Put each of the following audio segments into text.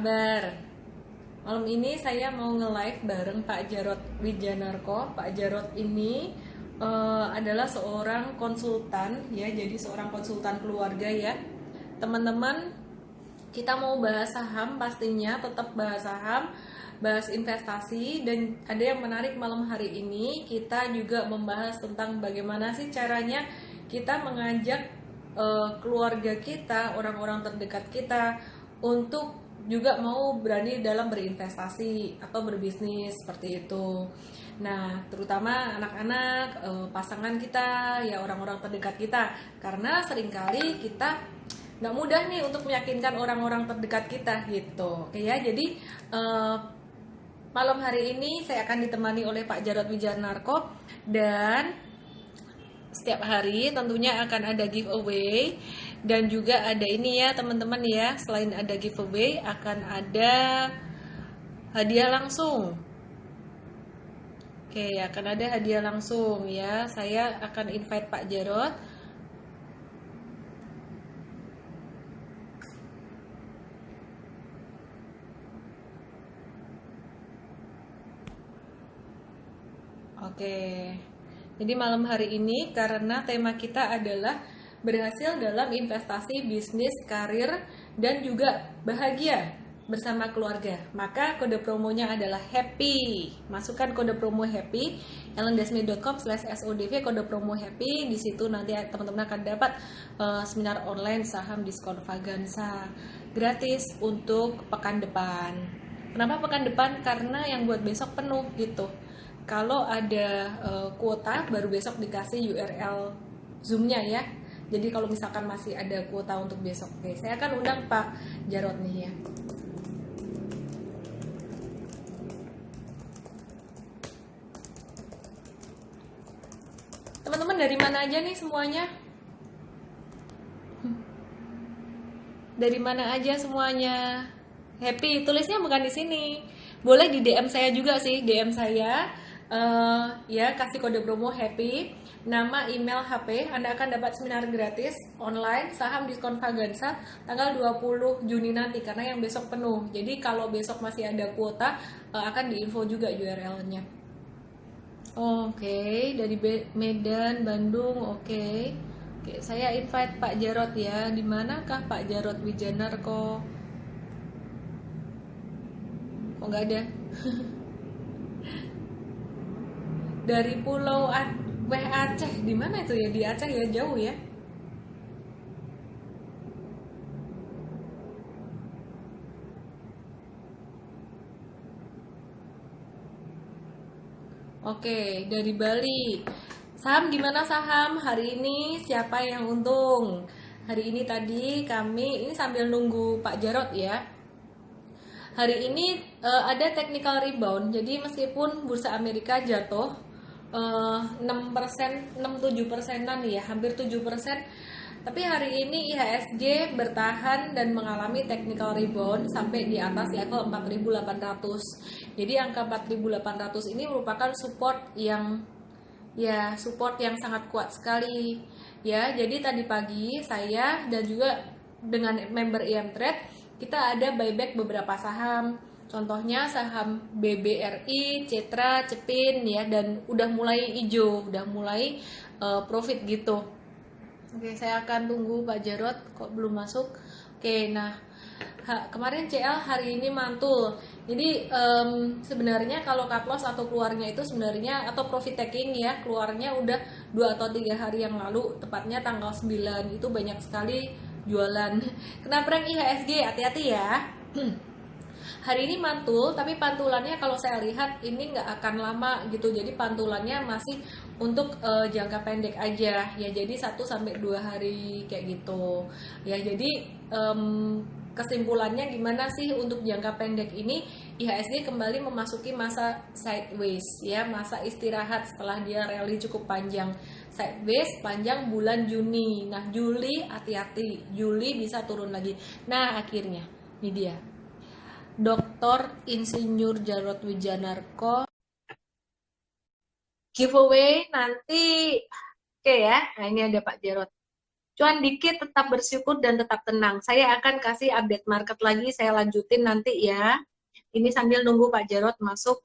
kabar? Malam ini saya mau nge-live bareng Pak Jarod Wijanarko. Pak Jarod ini adalah seorang konsultan ya, jadi seorang konsultan keluarga ya. Teman-teman, kita mau bahas saham pastinya, tetap bahas saham, bahas investasi, dan ada yang menarik malam hari ini kita juga membahas tentang bagaimana sih caranya kita mengajak keluarga kita, orang-orang terdekat kita untuk juga mau berani dalam berinvestasi atau berbisnis seperti itu. Nah, terutama anak-anak, pasangan kita, ya orang-orang terdekat kita, karena seringkali kita nggak mudah nih untuk meyakinkan orang-orang terdekat kita gitu. Oke ya, jadi malam hari ini saya akan ditemani oleh Pak Jarod Wijanarko, dan setiap hari tentunya akan ada giveaway, dan juga ada ini ya teman-teman ya, selain ada giveaway akan ada hadiah langsung. Oke, akan ada hadiah langsung ya. Saya akan invite Pak Jarod. Oke, jadi malam hari ini karena tema kita adalah berhasil dalam investasi, bisnis, karir, dan juga bahagia bersama keluarga. Maka kode promonya adalah HAPPY. Masukkan kode promo HAPPY, ellendesme.com/sodv, kode promo HAPPY. Di situ nanti teman-teman akan dapat seminar online saham diskon Vagansa gratis untuk pekan depan. Kenapa pekan depan? Karena yang buat besok penuh gitu. Kalau ada kuota baru besok dikasih URL Zoom-nya ya. Jadi kalau misalkan masih ada kuota untuk besok, oke, saya akan undang Pak Jarod nih ya. Teman-teman dari mana aja nih semuanya? Dari mana aja semuanya? Happy, tulisnya bukan di sini. Boleh di DM saya juga sih, DM saya. Ya, kasih kode promo HAPPY, nama, email, HP. Anda akan dapat seminar gratis online saham diskon Vagansa tanggal 20 Juni nanti, karena yang besok penuh. Jadi kalau besok masih ada kuota, akan diinfo juga URL-nya. Oke, dari Medan, Bandung. Oke. Oke, saya invite Pak Jarod ya. Di manakah Pak Jarod Wijanarko? Kok nggak ada? Dari Pulau Aceh, di mana itu ya? Di Aceh ya, jauh ya. Oke, dari Bali. Saham gimana saham? Hari ini siapa yang untung? Hari ini tadi kami ini sambil nunggu Pak Jarod ya. Hari ini ada technical rebound. Jadi meskipun bursa Amerika jatuh 6%, 6-7%an ya, hampir 7%. Tapi hari ini IHSG bertahan dan mengalami technical rebound sampai di atas level 4.800. Jadi angka 4.800 ini merupakan support yang sangat kuat sekali. Ya, jadi tadi pagi saya dan juga dengan member IM Trade kita ada buyback beberapa saham. Contohnya saham BBRI, Cetra, Cepin ya, dan udah mulai hijau, udah mulai profit gitu. Oke, saya akan tunggu Pak Jarod, kok belum masuk. Oke, nah kemarin CL hari ini mantul. Jadi sebenarnya kalau cut loss atau keluarnya itu sebenarnya, atau profit taking ya, keluarnya udah 2 atau 3 hari yang lalu, tepatnya tanggal 9. Itu banyak sekali jualan. Kena prank IHSG, hati-hati ya. Hari ini mantul, tapi pantulannya kalau saya lihat ini nggak akan lama gitu. Jadi pantulannya masih untuk jangka pendek aja ya. Jadi 1-2 hari kayak gitu. Ya, jadi kesimpulannya gimana sih untuk jangka pendek ini? IHSG kembali memasuki masa sideways ya, masa istirahat setelah dia rally cukup panjang. Sideways panjang bulan Juni. Nah, Juli hati-hati, Juli bisa turun lagi. Nah, akhirnya ini dia. Dr. Insinyur Jarod Wijanarko giveaway nanti. Oke ya. Nah, ini ada Pak Jarod. Cuan dikit, tetap bersyukur dan tetap tenang. Saya akan kasih update market lagi, saya lanjutin nanti ya. Ini sambil nunggu Pak Jarod masuk.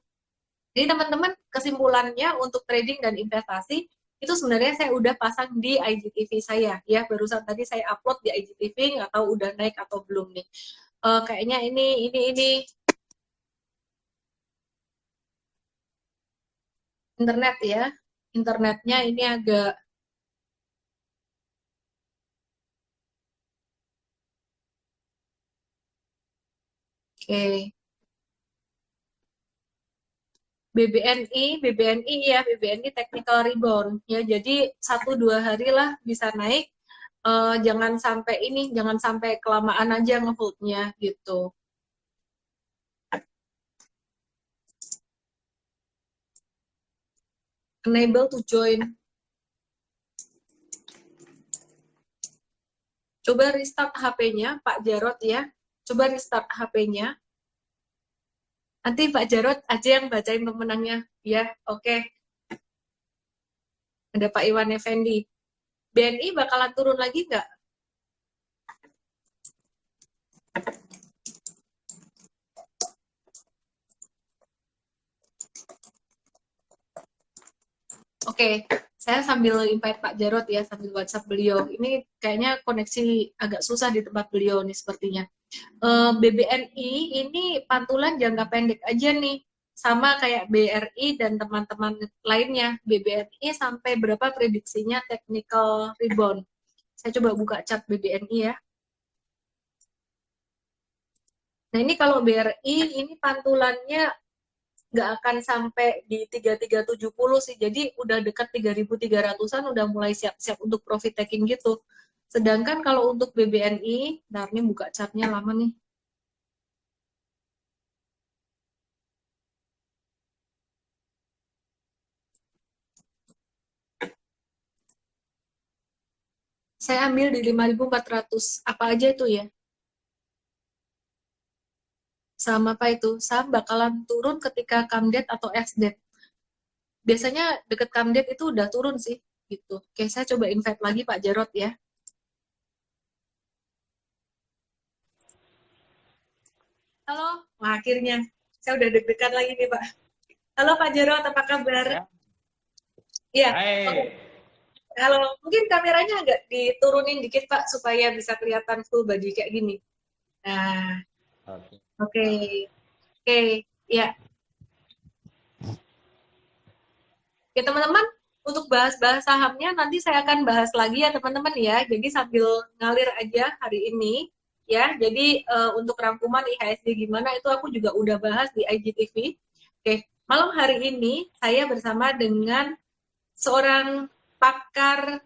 Jadi teman-teman, kesimpulannya untuk trading dan investasi itu sebenarnya saya udah pasang di IGTV saya ya. Barusan tadi saya upload di IGTV, nggak tahu udah naik atau belum nih. Kayaknya ini internet ya. Internetnya ini agak oke. BBNI ya, BBNI technical rebound ya. Jadi 1-2 hari lah bisa naik. Jangan sampai jangan sampai kelamaan aja ngeholdnya gitu. Enable to join. Coba restart HP-nya Pak Jarod ya. Coba restart HP-nya. Nanti Pak Jarod aja yang bacain pemenangnya ya. Oke. Ada Pak Iwan Effendi. BNI bakalan turun lagi nggak? Oke, saya sambil invite Pak Jarod ya, sambil WhatsApp beliau. Ini kayaknya koneksi agak susah di tempat beliau nih sepertinya. BBNI ini pantulan jangka pendek aja nih, sama kayak BRI dan teman-teman lainnya. BBNI sampai berapa prediksinya technical rebound? Saya coba buka chart BBNI ya. Nah ini kalau BRI ini pantulannya nggak akan sampai di 3370 sih. Jadi udah dekat 3.300-an udah mulai siap-siap untuk profit taking gitu. Sedangkan kalau untuk BBNI, nah ini buka chartnya lama nih. Saya ambil di 5.400. Apa aja itu ya? Saham apa itu? Saham bakalan turun ketika come date atau ex date. Biasanya deket come date itu udah turun sih. Gitu. Oke, saya coba invite lagi Pak Jarod ya. Halo, wah, akhirnya. Saya udah deg-degan lagi nih Pak. Halo Pak Jarod, apa kabar? Ya. Iya, oke. Hai. Kalau mungkin kameranya agak diturunin dikit Pak supaya bisa kelihatan full body kayak gini. Nah, Oke. oke. Oke, ya. Oke, teman-teman, untuk bahas-bahas sahamnya nanti saya akan bahas lagi ya teman-teman ya. Jadi sambil ngalir aja hari ini ya. Jadi untuk rangkuman IHSG gimana itu aku juga udah bahas di IGTV. Oke, malam hari ini saya bersama dengan seorang pakar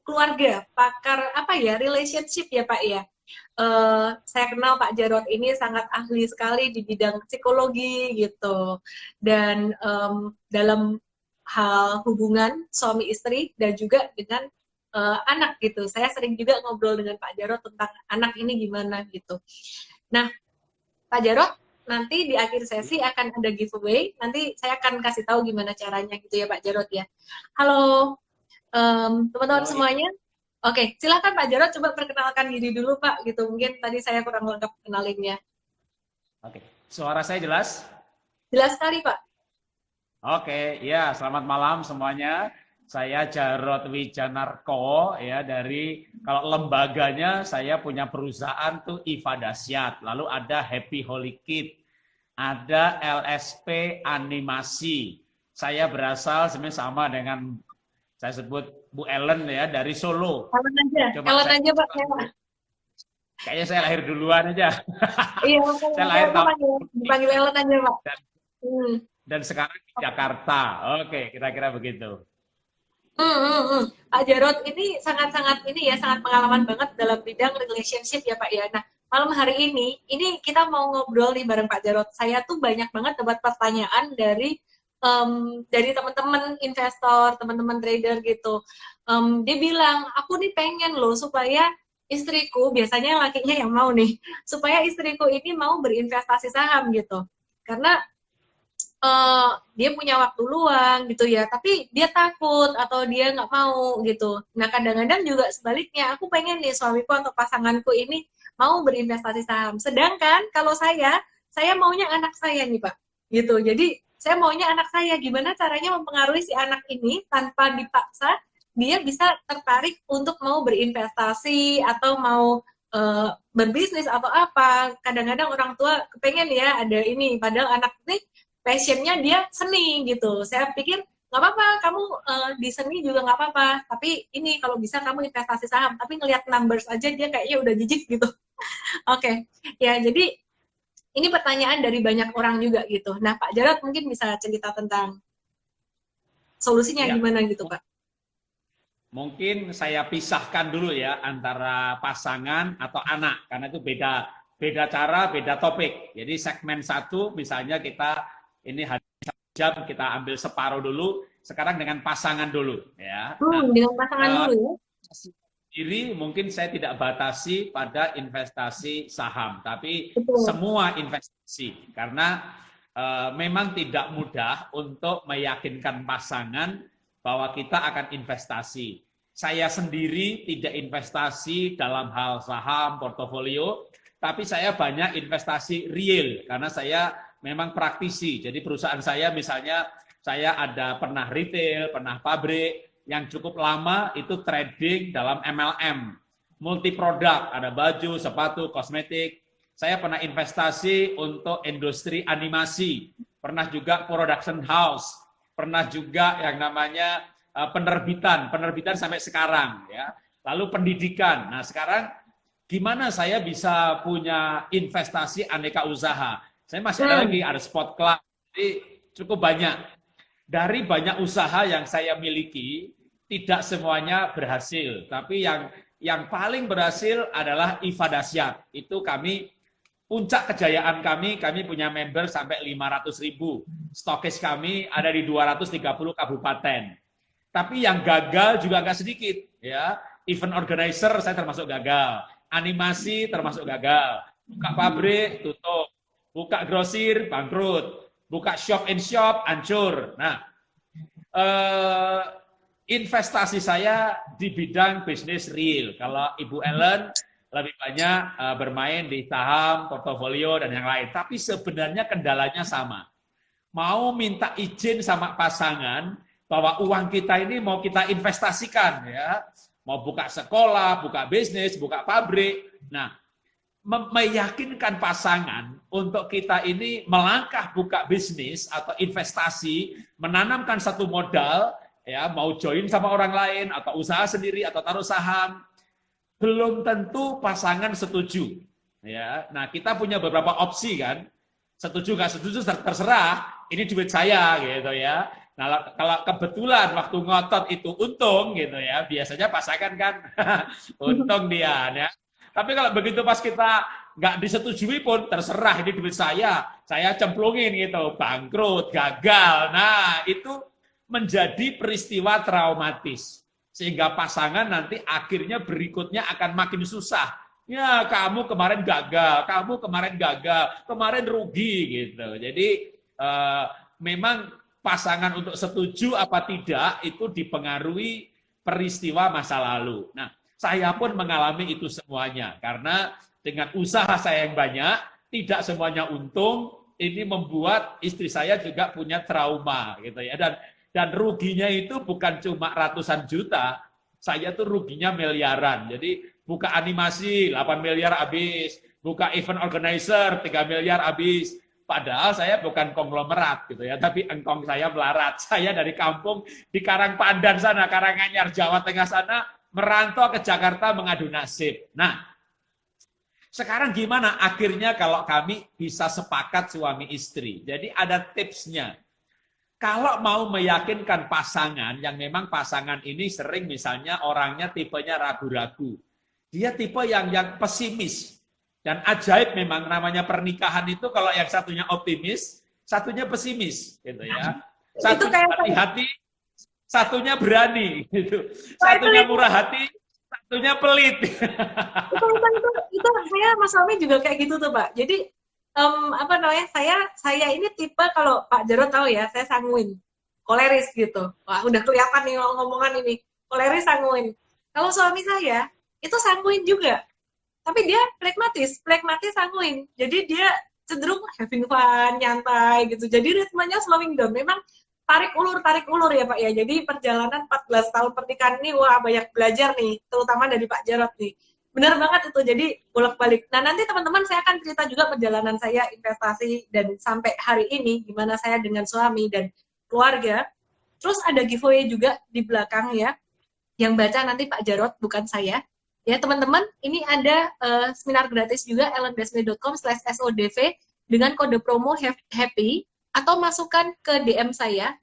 keluarga, pakar apa ya, relationship ya Pak ya. Saya kenal Pak Jarod ini sangat ahli sekali di bidang psikologi gitu, dan dalam hal hubungan suami istri dan juga dengan anak gitu. Saya sering juga ngobrol dengan Pak Jarod tentang anak ini gimana gitu. Nah, Pak Jarod, nanti di akhir sesi akan ada giveaway. Nanti saya akan kasih tahu gimana caranya gitu ya Pak Jarod ya. Halo, teman-teman Halo, iya. semuanya. Oke, silakan Pak Jarod coba perkenalkan diri dulu Pak gitu. Mungkin tadi saya kurang lengkap kenalinnya. Oke. Suara saya jelas? Jelas sekali Pak. Oke, ya, selamat malam semuanya. Saya Jarod Wijanarko ya dari kalau lembaganya saya punya perusahaan tuh Iva Dasyat, lalu ada Happy Holy Kid, ada LSP Animasi. Saya berasal sebenarnya sama dengan saya sebut Bu Ellen ya dari Solo. Ellen aja, Coba Ellen saya aja Pak. Saya, kayaknya saya lahir duluan aja. iya, Saya makanya lahir saya tahun dipanggil Ellen aja Pak. dan Hmm. dan sekarang di Jakarta. Oke, kira-kira begitu. Pak Jarod ini sangat-sangat ini ya, sangat pengalaman banget dalam bidang relationship ya Pak ya. Nah, malam hari ini kita mau ngobrol nih bareng Pak Jarod. Saya tuh banyak banget dapat pertanyaan dari teman-teman investor, teman-teman trader gitu. Dia bilang, aku nih pengen loh supaya istriku, biasanya lakinya yang mau nih, supaya istriku ini mau berinvestasi saham gitu. Karena dia punya waktu luang gitu ya, tapi dia takut atau dia nggak mau gitu. Nah kadang-kadang juga sebaliknya, aku pengen nih suamiku atau pasanganku ini mau berinvestasi saham. Sedangkan kalau saya maunya anak saya nih Pak, gitu. Jadi saya maunya anak saya, gimana caranya mempengaruhi si anak ini tanpa dipaksa, dia bisa tertarik untuk mau berinvestasi atau mau berbisnis atau apa. Kadang-kadang orang tua kepengen ya ada ini, padahal anak ini passionnya dia seni gitu. Saya pikir nggak apa-apa, kamu di seni juga nggak apa-apa. Tapi ini kalau bisa kamu investasi saham. Tapi ngelihat numbers aja dia kayaknya udah jijik gitu. Oke, ya jadi ini pertanyaan dari banyak orang juga gitu. Nah Pak Jarod mungkin bisa cerita tentang solusinya Ya, gimana gitu Pak. mungkin saya pisahkan dulu ya antara pasangan atau anak karena itu beda beda cara, beda topik. Jadi segmen satu misalnya kita ini jam kita ambil separuh dulu, sekarang dengan pasangan dulu ya. Nah, Dengan pasangan dulu ya. sendiri mungkin saya tidak batasi pada investasi saham, tapi Betul. semua investasi karena memang tidak mudah untuk meyakinkan pasangan bahwa kita akan investasi. Saya sendiri tidak investasi dalam hal saham, portofolio, tapi saya banyak investasi real karena saya memang praktisi. Jadi perusahaan saya misalnya saya ada pernah retail, pernah pabrik, yang cukup lama itu trading dalam MLM, multi produk, ada baju, sepatu, kosmetik. Saya pernah investasi untuk industri animasi, pernah juga production house, pernah juga yang namanya penerbitan sampai sekarang ya. Lalu pendidikan. Nah, sekarang gimana saya bisa punya investasi aneka usaha? Saya masih ada lagi, ada sport club. Jadi cukup banyak. Dari banyak usaha yang saya miliki, tidak semuanya berhasil, tapi yang paling berhasil adalah IFA Dasyat. Itu kami puncak kejayaan kami punya member sampai 500.000. Stokis kami ada di 230 kabupaten. Tapi yang gagal juga nggak sedikit, ya. Event organizer saya termasuk gagal, animasi termasuk gagal, buka pabrik tutup, buka grosir bangkrut, buka shop in shop hancur. Nah, investasi saya di bidang bisnis real. Kalau Ibu Ellen lebih banyak bermain di saham, portofolio, dan yang lain. Tapi sebenarnya kendalanya sama. Mau minta izin sama pasangan bahwa uang kita ini mau kita investasikan, ya, mau buka sekolah, buka bisnis, buka pabrik. Nah, meyakinkan pasangan untuk kita ini melangkah buka bisnis atau investasi, menanamkan satu modal, ya, mau join sama orang lain atau usaha sendiri atau taruh saham, belum tentu pasangan setuju. Ya, nah kita punya beberapa opsi kan, setuju nggak setuju terserah, ini duit saya gitu ya. Nah kalau kebetulan waktu ngotot itu untung gitu ya, biasanya pasangan kan untung dia ya. Tapi kalau begitu pas kita nggak disetujui pun terserah, ini duit saya cemplungin gitu, bangkrut, gagal. Nah itu menjadi peristiwa traumatis. Sehingga pasangan nanti akhirnya berikutnya akan makin susah. Ya kamu kemarin gagal, kemarin rugi gitu. Jadi memang pasangan untuk setuju apa tidak itu dipengaruhi peristiwa masa lalu. Nah, saya pun mengalami itu semuanya karena dengan usaha saya yang banyak, tidak semuanya untung, ini membuat istri saya juga punya trauma gitu ya. Dan ruginya itu bukan cuma ratusan juta, saya tuh ruginya miliaran. Jadi buka animasi 8 miliar habis, buka event organizer 3 miliar habis. Padahal saya bukan konglomerat gitu ya, tapi engkong saya melarat. Saya dari kampung di Karangpandan sana, Karanganyar, Jawa Tengah sana, merantau ke Jakarta mengadu nasib. Nah, sekarang gimana akhirnya kalau kami bisa sepakat suami istri? Jadi ada tipsnya. Kalau mau meyakinkan pasangan, yang memang pasangan ini sering misalnya orangnya tipenya ragu-ragu. Dia tipe yang pesimis. Dan ajaib memang namanya pernikahan itu kalau yang satunya optimis, satunya pesimis, gitu ya. Satunya hati-hati, satunya berani, gitu. Satunya murah hati, satunya pelit. Itu saya Mas Fahmi juga kayak gitu tuh Pak. Jadi apa namanya, saya ini tipe, kalau Pak Jarod tahu ya, saya sanguin, koleris gitu. Wah, udah kelihatan nih ngomongan ini, koleris, sanguin. Kalau suami saya itu sanguin juga, tapi dia pragmatis sanguin. Jadi dia cenderung having fun, nyantai gitu. Jadi ritmenya slowing down. Memang tarik ulur ya Pak ya. Jadi perjalanan 14 tahun pernikahan ini, wah, banyak belajar nih, terutama dari Pak Jarod nih. Benar banget itu, jadi bolak-balik. Nah, nanti teman-teman saya akan cerita juga perjalanan saya investasi dan sampai hari ini, gimana saya dengan suami dan keluarga. Terus ada giveaway juga di belakang ya, yang baca nanti Pak Jarod, bukan saya. Ya teman-teman, ini ada seminar gratis juga, ellendesme.com/sodv dengan kode promo happy, atau masukkan ke DM saya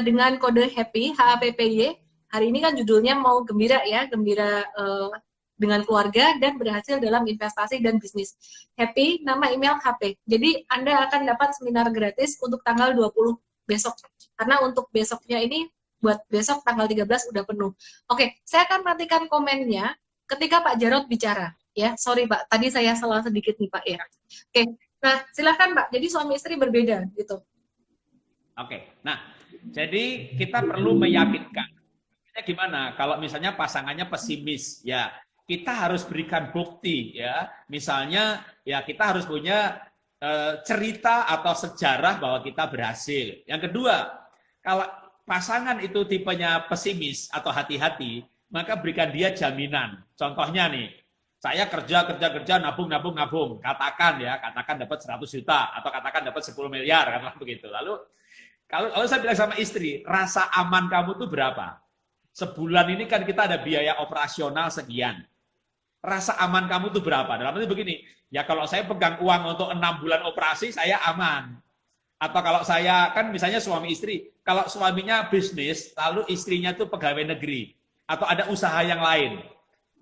dengan kode happy, HAPPY. Hari ini kan judulnya mau gembira ya, gembira dengan keluarga dan berhasil dalam investasi dan bisnis. Happy, nama email HP. Jadi Anda akan dapat seminar gratis untuk tanggal 20 besok. Karena untuk besoknya ini, buat besok tanggal 13 udah penuh. Oke, saya akan perhatikan komennya ketika Pak Jarod bicara. Ya, sorry Pak, tadi saya salah sedikit nih Pak ya. Oke, nah silakan Pak. Jadi suami istri berbeda gitu. Oke, nah jadi kita perlu meyakinkan. Gimana kalau misalnya pasangannya pesimis, ya kita harus berikan bukti ya. Misalnya ya kita harus punya cerita atau sejarah bahwa kita berhasil. Yang kedua, kalau pasangan itu tipenya pesimis atau hati-hati, maka berikan dia jaminan. Contohnya nih, saya kerja nabung. Katakan dapat 100 juta atau katakan dapat 10 miliar katakan begitu. Lalu kalau saya bilang sama istri, rasa aman kamu tuh berapa? Sebulan ini kan kita ada biaya operasional sekian. Rasa aman kamu tuh berapa? Dalam arti begini, ya kalau saya pegang uang untuk 6 bulan operasi, saya aman. Atau kalau saya, kan misalnya suami istri, kalau suaminya bisnis, lalu istrinya tuh pegawai negeri. Atau ada usaha yang lain.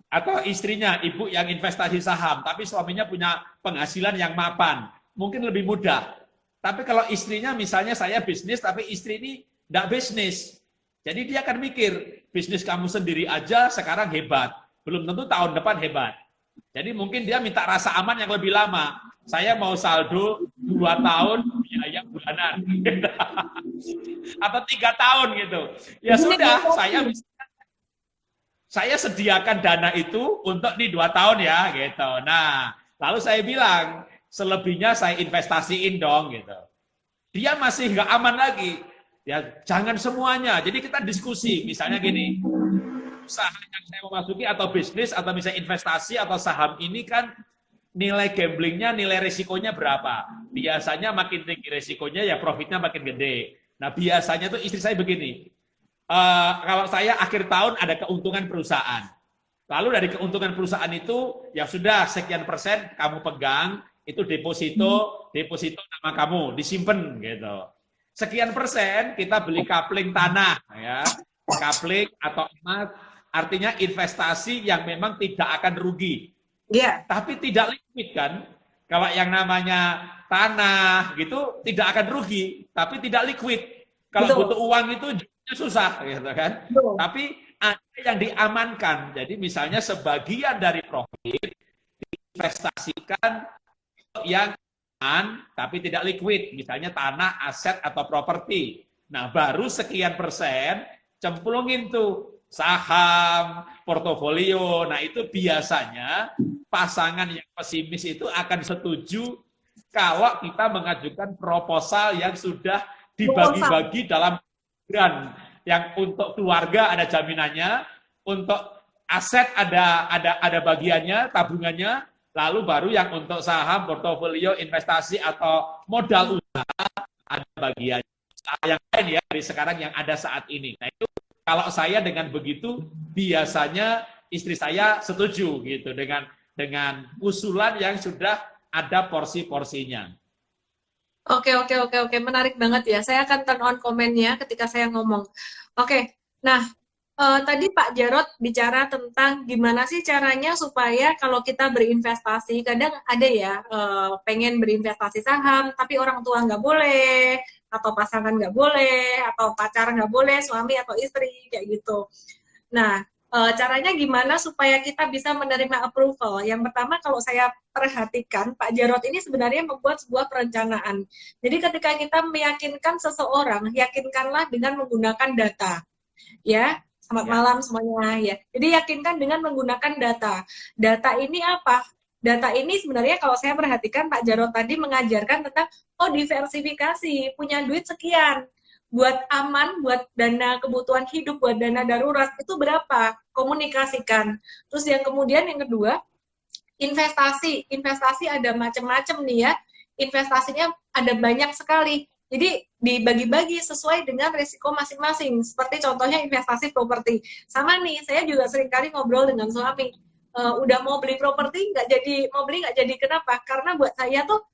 Atau istrinya, ibu yang investasi saham, tapi suaminya punya penghasilan yang mapan. Mungkin lebih mudah. Tapi kalau istrinya, misalnya saya bisnis, tapi istri ini tidak bisnis. Jadi dia akan mikir, bisnis kamu sendiri aja sekarang hebat. Belum tentu tahun depan hebat. Jadi mungkin dia minta rasa aman yang lebih lama. Saya mau saldo 2 tahun biaya bulanan. Atau 3 tahun gitu. Ya sudah, saya sediakan dana itu untuk nih 2 tahun ya gitu. Nah, lalu saya bilang, selebihnya saya investasiin dong gitu. Dia masih nggak aman lagi. Ya, jangan semuanya. Jadi kita diskusi, misalnya gini, usaha yang saya mau masuki atau bisnis atau misalnya investasi atau saham ini kan nilai gamblingnya, nilai resikonya berapa? Biasanya makin tinggi resikonya ya profitnya makin gede. Nah biasanya tuh istri saya begini, kalau saya akhir tahun ada keuntungan perusahaan, lalu dari keuntungan perusahaan itu ya sudah sekian persen kamu pegang, itu deposito nama kamu disimpan gitu. Sekian persen kita beli kapling tanah ya, kapling atau emas, artinya investasi yang memang tidak akan rugi. Iya. Tapi tidak liquid kan? Kalau yang namanya tanah gitu tidak akan rugi, tapi tidak liquid. Kalau butuh uang itu susah gitu kan. Betul. Tapi ada yang diamankan. Jadi misalnya sebagian dari profit diinvestasikan yang tapi tidak liquid, misalnya tanah, aset, atau properti. Nah, baru sekian persen cemplungin tuh saham, portofolio. Nah, itu biasanya pasangan yang pesimis itu akan setuju kalau kita mengajukan proposal yang sudah dibagi-bagi dalam program. Yang untuk keluarga ada jaminannya, untuk aset ada bagiannya, tabungannya. Lalu baru yang untuk saham, portofolio, investasi, atau modal usaha, ada bagian yang lain ya, dari sekarang yang ada saat ini. Nah itu kalau saya dengan begitu, biasanya istri saya setuju gitu dengan usulan yang sudah ada porsi-porsinya. Oke, menarik banget ya. Saya akan turn on komennya ketika saya ngomong. Oke, nah tadi Pak Jarod bicara tentang gimana sih caranya supaya kalau kita berinvestasi, kadang ada ya pengen berinvestasi saham, tapi orang tua nggak boleh, atau pasangan nggak boleh, atau pacar nggak boleh, suami atau istri, kayak gitu. Nah, Caranya gimana supaya kita bisa menerima approval? Yang pertama, kalau saya perhatikan, Pak Jarot ini sebenarnya membuat sebuah perencanaan. Jadi ketika kita meyakinkan seseorang, yakinkanlah dengan menggunakan data. Ya, selamat Ya. malam semuanya ya. Jadi yakinkan dengan menggunakan data. Data ini apa? Data ini sebenarnya kalau saya perhatikan Pak Jarot tadi mengajarkan tentang diversifikasi, punya duit sekian. Buat aman, buat dana kebutuhan hidup, buat dana darurat itu berapa? Komunikasikan. Terus yang kemudian yang kedua, investasi. Investasi ada macam-macam nih ya. Investasinya ada banyak sekali. Jadi dibagi-bagi sesuai dengan resiko masing-masing. Seperti contohnya investasi properti. Sama nih, saya juga seringkali ngobrol dengan suami. Udah mau beli properti nggak jadi, mau beli nggak jadi. Kenapa? Karena buat saya tuh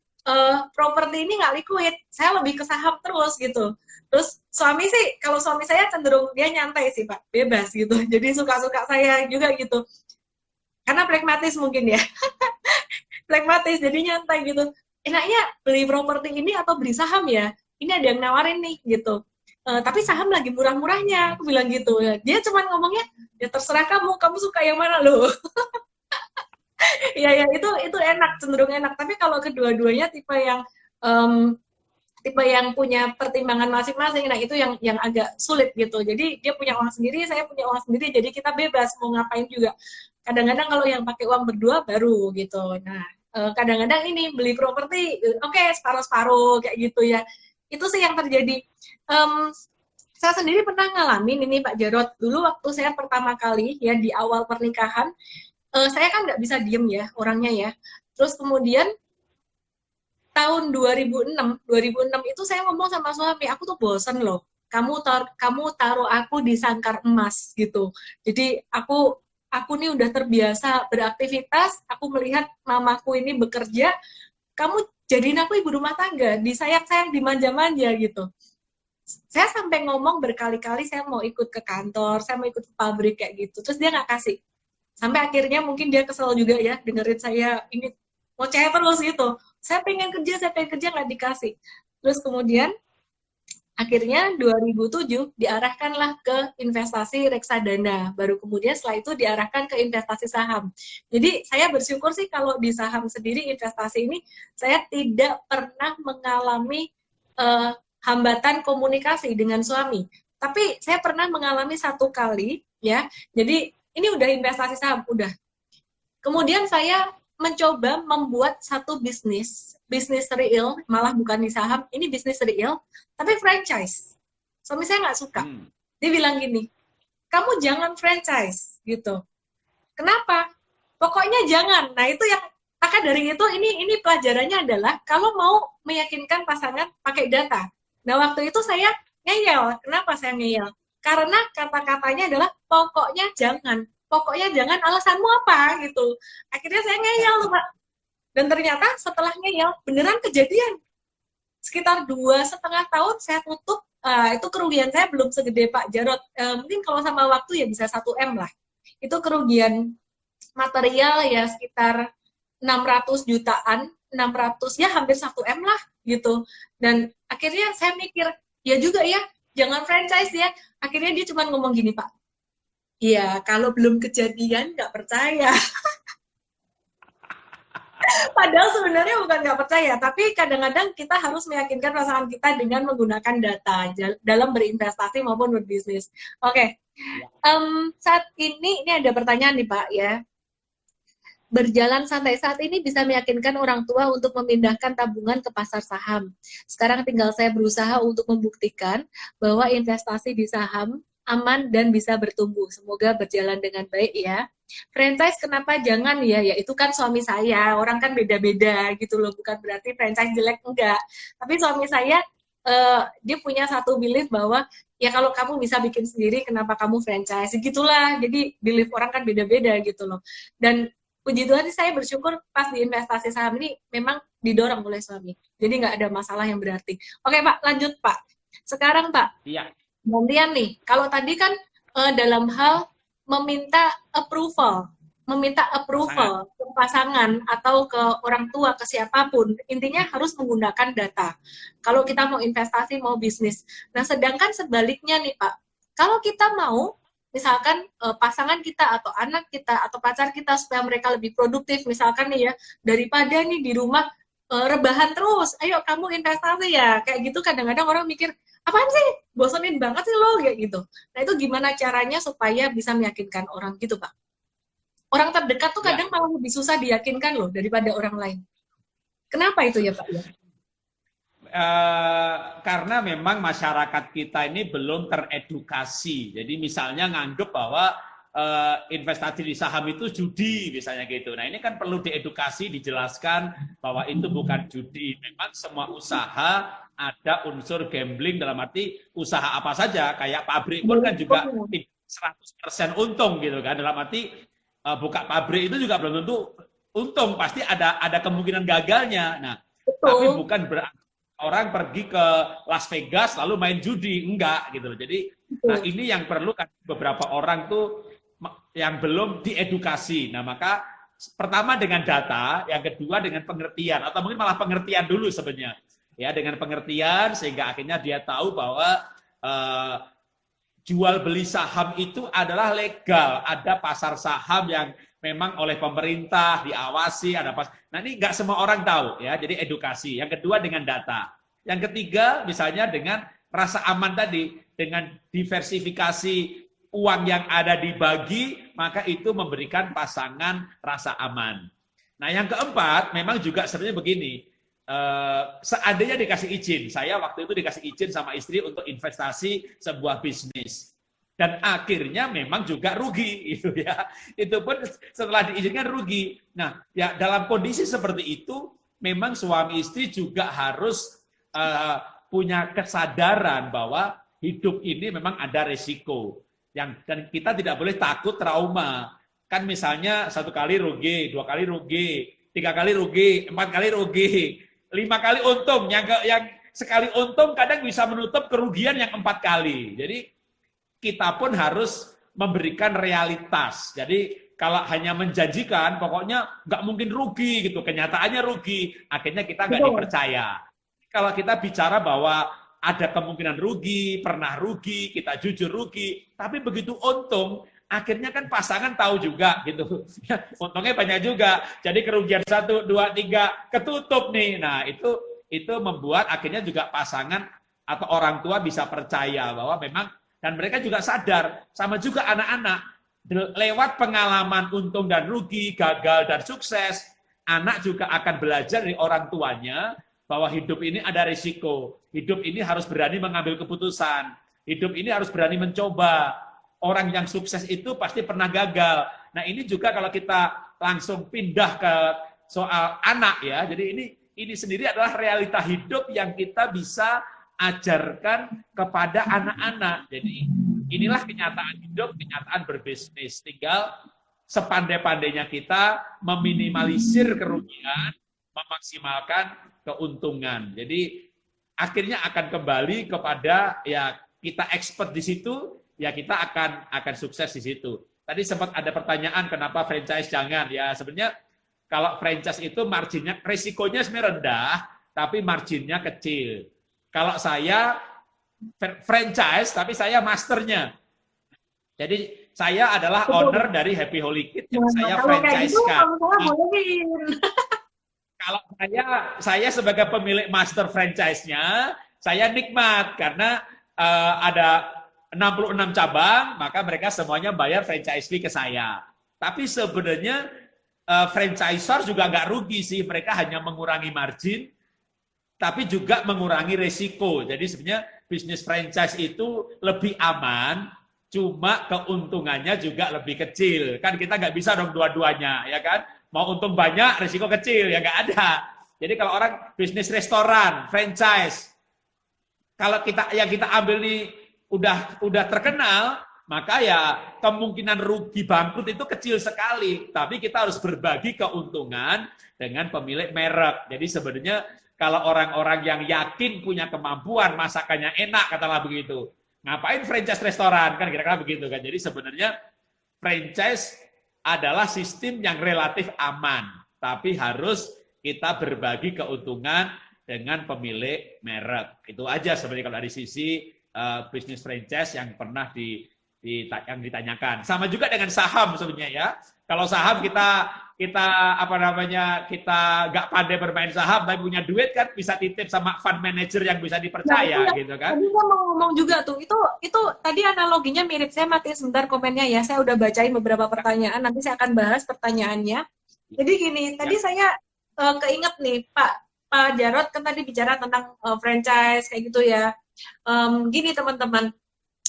properti ini nggak liquid. Saya lebih ke saham terus gitu. Terus suami sih, kalau suami saya cenderung dia nyantai sih Pak, bebas gitu. Jadi suka-suka saya juga gitu. Karena pragmatis mungkin ya. Pragmatis, jadi nyantai gitu. Enaknya beli properti ini atau beli saham ya? Ini ada yang nawarin nih gitu. Tapi saham lagi murah-murahnya, aku bilang gitu. Dia cuma ngomongnya, ya terserah kamu suka yang mana loh. Ya itu enak, cenderung enak. Tapi kalau kedua-duanya tipe yang punya pertimbangan masing-masing, nah itu yang agak sulit gitu. Jadi dia punya uang sendiri, saya punya uang sendiri, jadi kita bebas mau ngapain juga. Kadang-kadang kalau yang pakai uang berdua baru gitu. Nah, kadang-kadang ini beli properti, oke, separuh-separuh kayak gitu ya. Itu sih yang terjadi. Saya sendiri pernah ngalamin ini Pak Jarot. Dulu waktu saya pertama kali ya di awal pernikahan, saya kan nggak bisa diem ya orangnya ya. Terus kemudian tahun 2006 itu saya ngomong sama suami, aku tuh bosen loh. Kamu taruh aku di sangkar emas gitu. Jadi aku nih udah terbiasa beraktivitas, aku melihat mamaku ini bekerja, kamu jadiin aku ibu rumah tangga, disayang-sayang, dimanja-manja gitu. Saya sampai ngomong berkali-kali saya mau ikut ke kantor, saya mau ikut ke pabrik kayak gitu. Terus dia nggak kasih. Sampai akhirnya mungkin dia kesel juga ya dengerin saya ini ngoceh terus gitu. Saya pengen kerja nggak dikasih. Terus kemudian akhirnya 2007 diarahkanlah ke investasi reksadana. Baru kemudian setelah itu diarahkan ke investasi saham. Jadi saya bersyukur sih kalau di saham sendiri investasi ini saya tidak pernah mengalami hambatan komunikasi dengan suami. Tapi saya pernah mengalami satu kali ya. Jadi ini udah investasi saham, udah. Kemudian saya mencoba membuat satu bisnis real, malah bukan di saham, ini bisnis real, tapi franchise. Suami saya nggak suka. Dia bilang gini, kamu jangan franchise, gitu. Kenapa? Pokoknya jangan. Nah itu yang, maka dari itu ini pelajarannya adalah, kalau mau meyakinkan pasangan pakai data. Nah waktu itu saya ngeyel. Kenapa saya ngeyel? Karena kata-katanya adalah, pokoknya jangan. Pokoknya jangan, alasanmu apa gitu. Akhirnya saya ngeyel tuh Pak. Dan ternyata setelah ngeyel beneran kejadian. Sekitar 2,5 tahun saya tutup, itu kerugian saya belum segede Pak Jarot. Mungkin kalau sama waktu ya bisa 1M lah. Itu kerugian material ya sekitar 600 jutaan, 600 ya hampir 1M lah gitu. Dan akhirnya saya mikir, ya juga ya, jangan franchise ya. Akhirnya dia cuma ngomong gini Pak, iya, kalau belum kejadian nggak percaya. Padahal sebenarnya bukan nggak percaya, tapi kadang-kadang kita harus meyakinkan pasangan kita dengan menggunakan data dalam berinvestasi maupun berbisnis. Oke, saat ini ada pertanyaan nih Pak ya. Berjalan santai saat ini bisa meyakinkan orang tua untuk memindahkan tabungan ke pasar saham. Sekarang tinggal saya berusaha untuk membuktikan bahwa investasi di saham aman dan bisa bertumbuh. Semoga berjalan dengan baik ya. Franchise kenapa jangan ya? Ya itu kan suami saya. Orang kan beda-beda gitu loh. Bukan berarti franchise jelek, enggak. Tapi suami saya dia punya satu belief bahwa ya kalau kamu bisa bikin sendiri kenapa kamu franchise? Gitulah. Jadi belief orang kan beda-beda gitu loh. Dan puji Tuhan saya bersyukur pas di investasi saham ini memang didorong oleh suami. Jadi nggak ada masalah yang berarti. Oke Pak, lanjut Pak. Sekarang Pak. Iya. Gantian nih, kalau tadi kan dalam hal meminta approval ke pasangan atau ke orang tua, ke siapapun, intinya harus menggunakan data. Kalau kita mau investasi, mau bisnis. Nah, sedangkan sebaliknya nih Pak, kalau kita mau misalkan pasangan kita atau anak kita atau pacar kita supaya mereka lebih produktif, misalkan nih ya, daripada nih di rumah rebahan terus, ayo kamu investasi ya, kayak gitu kadang-kadang orang mikir, apaan sih, bosenin banget sih lo, kayak gitu. Nah itu gimana caranya supaya bisa meyakinkan orang gitu Pak? Orang terdekat tuh Ya, kadang malah lebih susah diyakinkan loh daripada orang lain. Kenapa itu ya Pak? Ya? karena memang masyarakat kita ini belum teredukasi. Jadi misalnya nganggep bahwa investasi di saham itu judi, misalnya gitu. Nah ini kan perlu diedukasi, dijelaskan bahwa itu bukan judi. Memang semua usaha ada unsur gambling, dalam arti usaha apa saja. Kayak pabrik pun kan juga 100% untung gitu kan. Dalam arti buka pabrik itu juga belum tentu untung, pasti ada kemungkinan gagalnya. Nah, tapi Betul. bukan berarti orang pergi ke Las Vegas lalu main judi, enggak gitu loh. Jadi, nah Betul. ini yang perlu kan beberapa orang tuh yang belum diedukasi. Nah, maka pertama dengan data, yang kedua dengan pengertian, atau mungkin malah pengertian dulu sebenarnya. Ya, dengan pengertian sehingga akhirnya dia tahu bahwa eh, jual beli saham itu adalah legal. Ada pasar saham yang memang oleh pemerintah diawasi, ada pas. Nah, ini nggak semua orang tahu ya. Jadi edukasi. Yang kedua dengan data. Yang ketiga misalnya dengan rasa aman tadi, dengan diversifikasi uang yang ada dibagi, maka itu memberikan pasangan rasa aman. Nah, yang keempat memang juga sebenarnya begini. Seandainya dikasih izin, saya waktu itu dikasih izin sama istri untuk investasi sebuah bisnis. Dan akhirnya memang juga rugi itu ya. Itu pun setelah diizinkan rugi. Nah, ya dalam kondisi seperti itu memang suami istri juga harus punya kesadaran bahwa hidup ini memang ada resiko. Dan kita tidak boleh takut trauma. Kan misalnya 1 kali rugi, 2 kali rugi, 3 kali rugi, 4 kali rugi, 5 kali untung. Yang sekali untung kadang bisa menutup kerugian yang 4 kali. Jadi kita pun harus memberikan realitas. Jadi kalau hanya menjanjikan, pokoknya nggak mungkin rugi gitu, kenyataannya rugi, akhirnya kita nggak dipercaya. Kalau kita bicara bahwa ada kemungkinan rugi, pernah rugi, kita jujur rugi, tapi begitu untung, akhirnya kan pasangan tahu juga gitu. Untungnya banyak juga. Jadi kerugian 1, 2, 3 ketutup nih. Nah, itu membuat akhirnya juga pasangan atau orang tua bisa percaya bahwa memang, dan mereka juga sadar, sama juga anak-anak, lewat pengalaman untung dan rugi, gagal dan sukses, anak juga akan belajar dari orang tuanya bahwa hidup ini ada risiko, hidup ini harus berani mengambil keputusan, hidup ini harus berani mencoba. Orang yang sukses itu pasti pernah gagal. Nah ini juga kalau kita langsung pindah ke soal anak ya, jadi ini sendiri adalah realita hidup yang kita bisa ajarkan kepada anak-anak. Jadi inilah kenyataan hidup, kenyataan berbisnis. Tinggal sepandai-pandainya kita meminimalisir kerugian, memaksimalkan keuntungan. Jadi akhirnya akan kembali kepada ya kita expert di situ, ya kita akan sukses di situ. Tadi sempat ada pertanyaan kenapa franchise jangan. Ya sebenarnya kalau franchise itu marginnya, risikonya sebenarnya rendah, tapi marginnya kecil. Kalau saya franchise, tapi saya masternya. Jadi saya adalah owner dari Happy Holy Kid yang saya franchise-kan. Kalau saya sebagai pemilik master franchise-nya, saya nikmat karena ada 66 cabang, maka mereka semuanya bayar franchise fee ke saya. Tapi sebenarnya franchisor juga nggak rugi sih, mereka hanya mengurangi margin, tapi juga mengurangi resiko. Jadi sebenarnya bisnis franchise itu lebih aman, cuma keuntungannya juga lebih kecil. Kan kita nggak bisa dong dua-duanya, ya kan? Mau untung banyak, resiko kecil, ya nggak ada. Jadi kalau orang bisnis restoran, franchise, kalau yang kita ambil nih udah terkenal, maka ya kemungkinan rugi bangkrut itu kecil sekali. Tapi kita harus berbagi keuntungan dengan pemilik merek. Jadi sebenarnya kalau orang-orang yang yakin punya kemampuan, masakannya enak, katakanlah begitu, ngapain franchise restoran, kan kira-kira begitu kan. Jadi sebenarnya franchise adalah sistem yang relatif aman, tapi harus kita berbagi keuntungan dengan pemilik merek. Itu aja sebenarnya kalau dari sisi bisnis franchise yang pernah yang ditanyakan. Sama juga dengan saham sebenarnya ya. Kalau saham kita apa namanya, kita nggak pandai bermain saham tapi punya duit kan bisa titip sama fund manager yang bisa Nah, itu dipercaya yang gitu kan. tadi saya mau ngomong juga tuh. Itu tadi analoginya mirip. Saya matiin sebentar komennya ya. Saya udah bacain beberapa pertanyaan. Nanti saya akan bahas pertanyaannya. Jadi gini, tadi Ya. saya keinget nih, Pak Jarod kan tadi bicara tentang franchise kayak gitu ya. Gini teman-teman,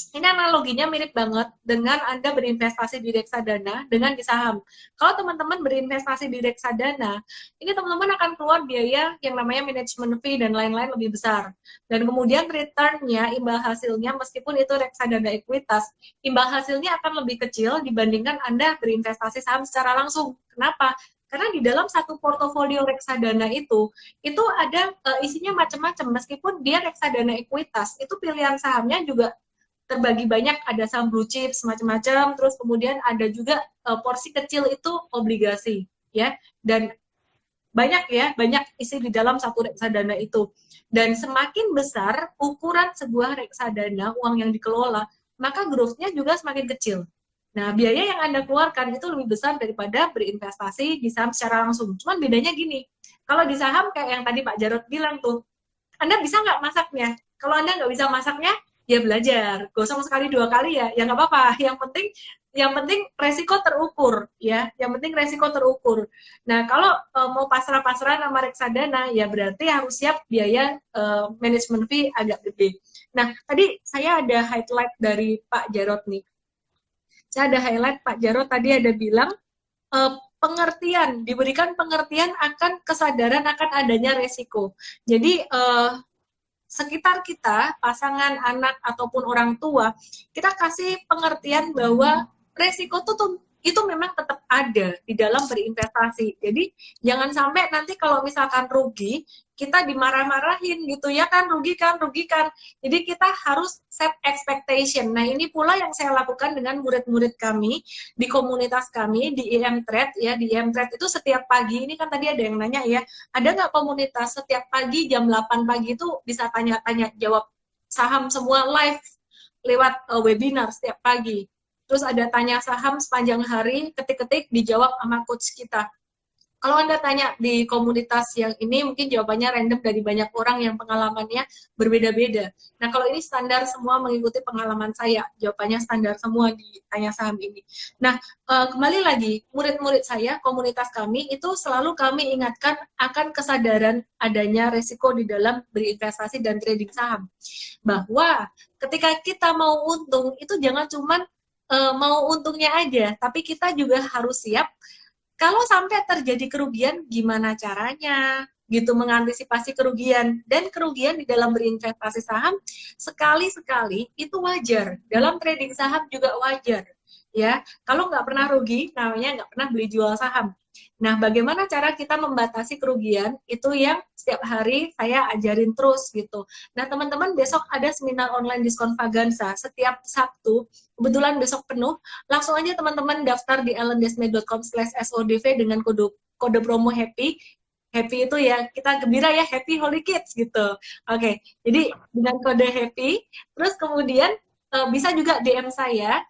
ini analoginya mirip banget dengan Anda berinvestasi di reksadana dengan di saham. Kalau teman-teman berinvestasi di reksadana, ini teman-teman akan keluar biaya yang namanya management fee dan lain-lain lebih besar. Dan kemudian return-nya, imbal hasilnya, meskipun itu reksadana ekuitas, imbal hasilnya akan lebih kecil dibandingkan Anda berinvestasi saham secara langsung. Kenapa? Karena di dalam satu portofolio reksadana itu ada isinya macam-macam. Meskipun dia reksadana ekuitas, itu pilihan sahamnya juga terbagi banyak, ada saham blue chip semacam-macam, terus kemudian ada juga porsi kecil itu obligasi ya, dan banyak isi di dalam satu reksadana itu. Dan semakin besar ukuran sebuah reksadana uang yang dikelola, maka growth-nya juga semakin kecil. Nah, biaya yang Anda keluarkan itu lebih besar daripada berinvestasi di saham secara langsung. Cuman bedanya gini, kalau di saham kayak yang tadi Pak Jarod bilang tuh, Anda bisa nggak masaknya? Kalau Anda nggak bisa masaknya, ya belajar. Gosong sekali 2 kali ya nggak apa-apa. Yang penting resiko terukur ya. Yang penting resiko terukur. Nah, kalau mau pasrah-pasrah nama reksadana, ya berarti harus siap biaya management fee agak gede. Nah, tadi saya ada highlight dari Pak Jarod nih. Saya ada highlight Pak Jarod tadi ada bilang diberikan pengertian akan kesadaran akan adanya resiko. Jadi sekitar kita, pasangan, anak, ataupun orang tua, kita kasih pengertian bahwa resiko itu memang tetap ada di dalam berinvestasi. Jadi jangan sampai nanti kalau misalkan rugi, kita dimarah-marahin gitu ya kan, rugi kan. Jadi kita harus set expectation. Nah, ini pula yang saya lakukan dengan murid-murid kami di komunitas kami di IM Trade ya. Di IM Trade itu setiap pagi, ini kan tadi ada yang nanya ya, ada nggak komunitas setiap pagi jam 8 pagi itu bisa tanya-tanya jawab saham semua live lewat webinar setiap pagi. Terus ada tanya saham sepanjang hari, ketik-ketik dijawab sama coach kita. Kalau Anda tanya di komunitas yang ini, mungkin jawabannya random dari banyak orang yang pengalamannya berbeda-beda. Nah, kalau ini standar semua mengikuti pengalaman saya, jawabannya standar semua di tanya saham ini. Nah, kembali lagi, murid-murid saya, komunitas kami, itu selalu kami ingatkan akan kesadaran adanya resiko di dalam berinvestasi dan trading saham. Bahwa ketika kita mau untung, itu jangan cuma mau untungnya aja, tapi kita juga harus siap kalau sampai terjadi kerugian, gimana caranya? Gitu, mengantisipasi kerugian. Dan kerugian di dalam berinvestasi saham, sekali-sekali itu wajar. Dalam trading saham juga wajar. Ya, kalau nggak pernah rugi, namanya nggak pernah beli jual saham. Nah, bagaimana cara kita membatasi kerugian? Itu yang setiap hari saya ajarin terus gitu. Nah, teman-teman, besok ada seminar online diskon Vaganza. Setiap Sabtu, kebetulan besok penuh, langsung aja teman-teman daftar di ellendesme.com/sodv dengan kode promo happy. Happy itu ya, kita gembira ya, happy holy kids gitu. Oke, jadi dengan kode happy, terus kemudian bisa juga DM saya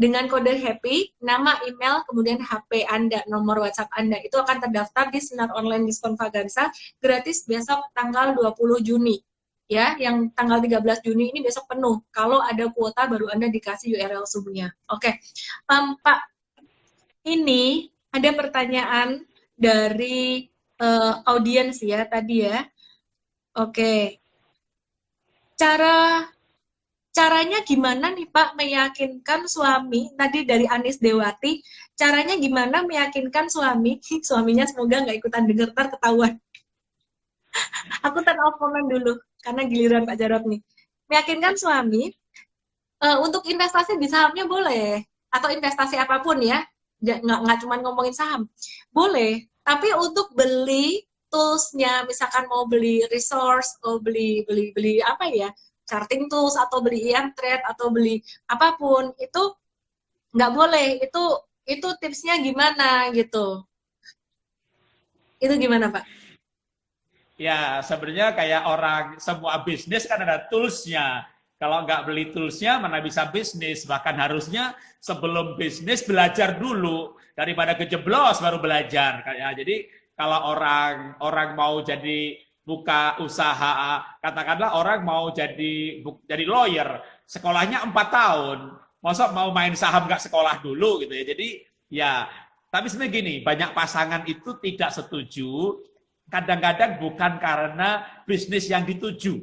dengan kode happy, nama, email, kemudian HP Anda, nomor WhatsApp Anda. Itu akan terdaftar di seminar online diskon Vaganza, gratis besok tanggal 20 Juni. Ya, yang tanggal 13 Juni ini besok penuh. Kalau ada kuota baru Anda dikasih URL Zoom-nya. Oke. Pak, ini ada pertanyaan dari audiens ya tadi ya. Oke. Caranya gimana nih Pak meyakinkan suami, tadi dari Anis Dewati, caranya gimana meyakinkan suaminya semoga nggak ikutan denger, ntar ketahuan. Aku turn off comment dulu, karena giliran Pak Jarod nih. Meyakinkan suami, untuk investasi di sahamnya boleh, atau investasi apapun ya, nggak cuma ngomongin saham, boleh, tapi untuk beli toolsnya, misalkan mau beli resource, mau beli apa ya, charting tools atau beli IM Trade atau beli apapun itu nggak boleh. Itu tipsnya gimana gitu? Itu gimana Pak? Ya, sebenarnya kayak orang semua bisnis kan ada tools-nya. Kalau nggak beli toolsnya, mana bisa bisnis. Bahkan harusnya sebelum bisnis belajar dulu. Daripada kejeblos baru belajar. Jadi kalau orang mau jadi buka usaha, katakanlah orang mau jadi lawyer, sekolahnya 4 tahun. Masa mau main saham nggak sekolah dulu gitu ya. Jadi ya, tapi sebenarnya gini, banyak pasangan itu tidak setuju. Kadang-kadang bukan karena bisnis yang dituju,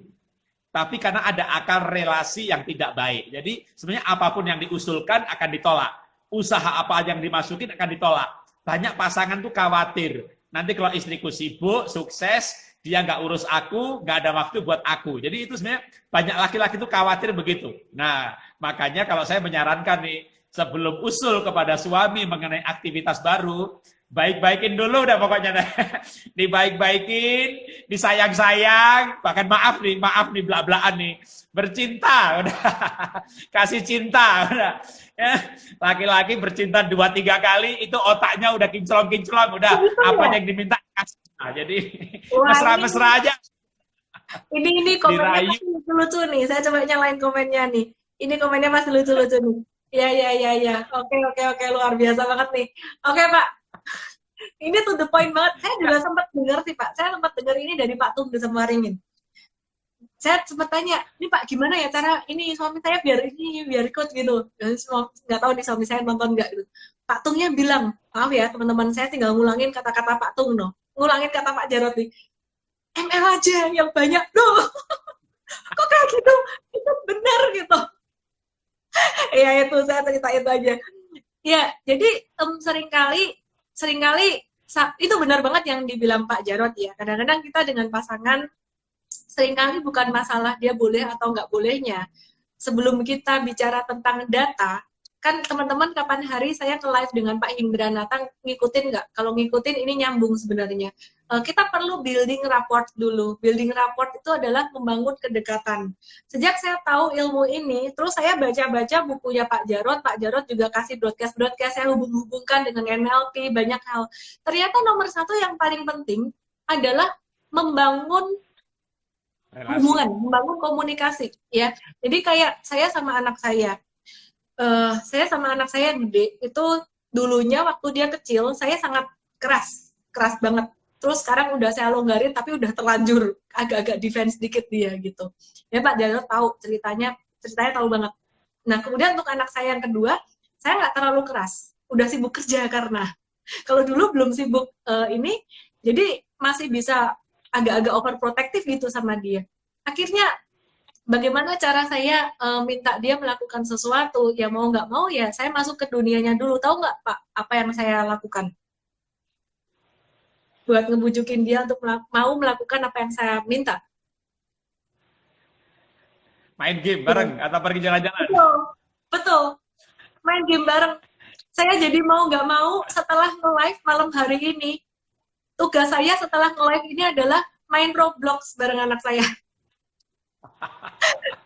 tapi karena ada akar relasi yang tidak baik. Jadi sebenarnya apapun yang diusulkan akan ditolak. Usaha apa yang dimasukin akan ditolak. Banyak pasangan tuh khawatir. Nanti kalau istriku sibuk, sukses, dia nggak urus aku, nggak ada waktu buat aku. Jadi itu sebenarnya banyak laki-laki tuh khawatir begitu. Nah, makanya kalau saya menyarankan nih, sebelum usul kepada suami mengenai aktivitas baru, baik-baikin dulu udah pokoknya deh. Dibaik-baikin, disayang-sayang, bahkan maaf nih belak-belakan nih. Bercinta, udah. Kasih cinta, udah. Ya, laki-laki bercinta 2-3 kali, itu otaknya udah kinclong-kinclong, udah. Gitu Apa ya? yang diminta, kasih. Nah, jadi Wah, mesra-mesra aja. ini komennya Dirayu. masih lucu-lucu nih. Saya coba nyalain komennya nih. Ini komennya masih lucu-lucu nih. Ya, ya, ya, ya. Oke, luar biasa banget nih. Oke, Pak. Ini to the point banget. Saya juga sempat dengar sih, Pak. Saya sempat dengar ini dari Pak Tung di Semaringin. Saya sempat tanya, ini Pak gimana ya cara ini suami saya biar ikut gitu. Dan nggak tahu nih suami saya nonton nggak gitu. Pak Tungnya bilang, maaf ya teman-teman, saya tinggal ngulangin kata-kata Pak Tung, no. Ngulangin kata Pak Jarod nih. ML aja yang banyak, loh. Kok kayak gitu? Itu benar gitu. Ya itu saya cerita itu aja. Ya, jadi seringkali itu benar banget yang dibilang Pak Jarod ya. Kadang-kadang kita dengan pasangan seringkali bukan masalah dia boleh atau nggak bolehnya. Sebelum kita bicara tentang data, kan teman-teman kapan hari saya ke live dengan Pak Hindranata, ngikutin nggak? Kalau ngikutin ini nyambung sebenarnya. Kita perlu building rapport dulu. Building rapport itu adalah membangun kedekatan. Sejak saya tahu ilmu ini, terus saya baca-baca bukunya Pak Jarod juga kasih broadcast, saya hubung-hubungkan dengan NLP, banyak hal. Ternyata nomor 1 yang paling penting adalah membangun hubungan, membangun komunikasi. Ya, jadi kayak saya sama anak saya gede, itu dulunya waktu dia kecil, saya sangat keras banget. Terus sekarang udah saya longgarin, tapi udah terlanjur agak-agak defense dikit dia gitu. Ya Pak Jarod tahu ceritanya tahu banget. Nah kemudian untuk anak saya yang kedua, saya nggak terlalu keras, udah sibuk kerja karena kalau dulu belum sibuk ini, jadi masih bisa agak-agak overprotective gitu sama dia. Akhirnya bagaimana cara saya minta dia melakukan sesuatu, ya mau nggak mau ya saya masuk ke dunianya dulu. Tahu nggak Pak apa yang saya lakukan buat ngebujukin dia untuk mau melakukan apa yang saya minta? Main game bareng atau pergi jalan-jalan? Betul, main game bareng. Saya jadi mau nggak mau setelah nge-live malam hari ini, tugas saya setelah nge-live ini adalah main Roblox bareng anak saya.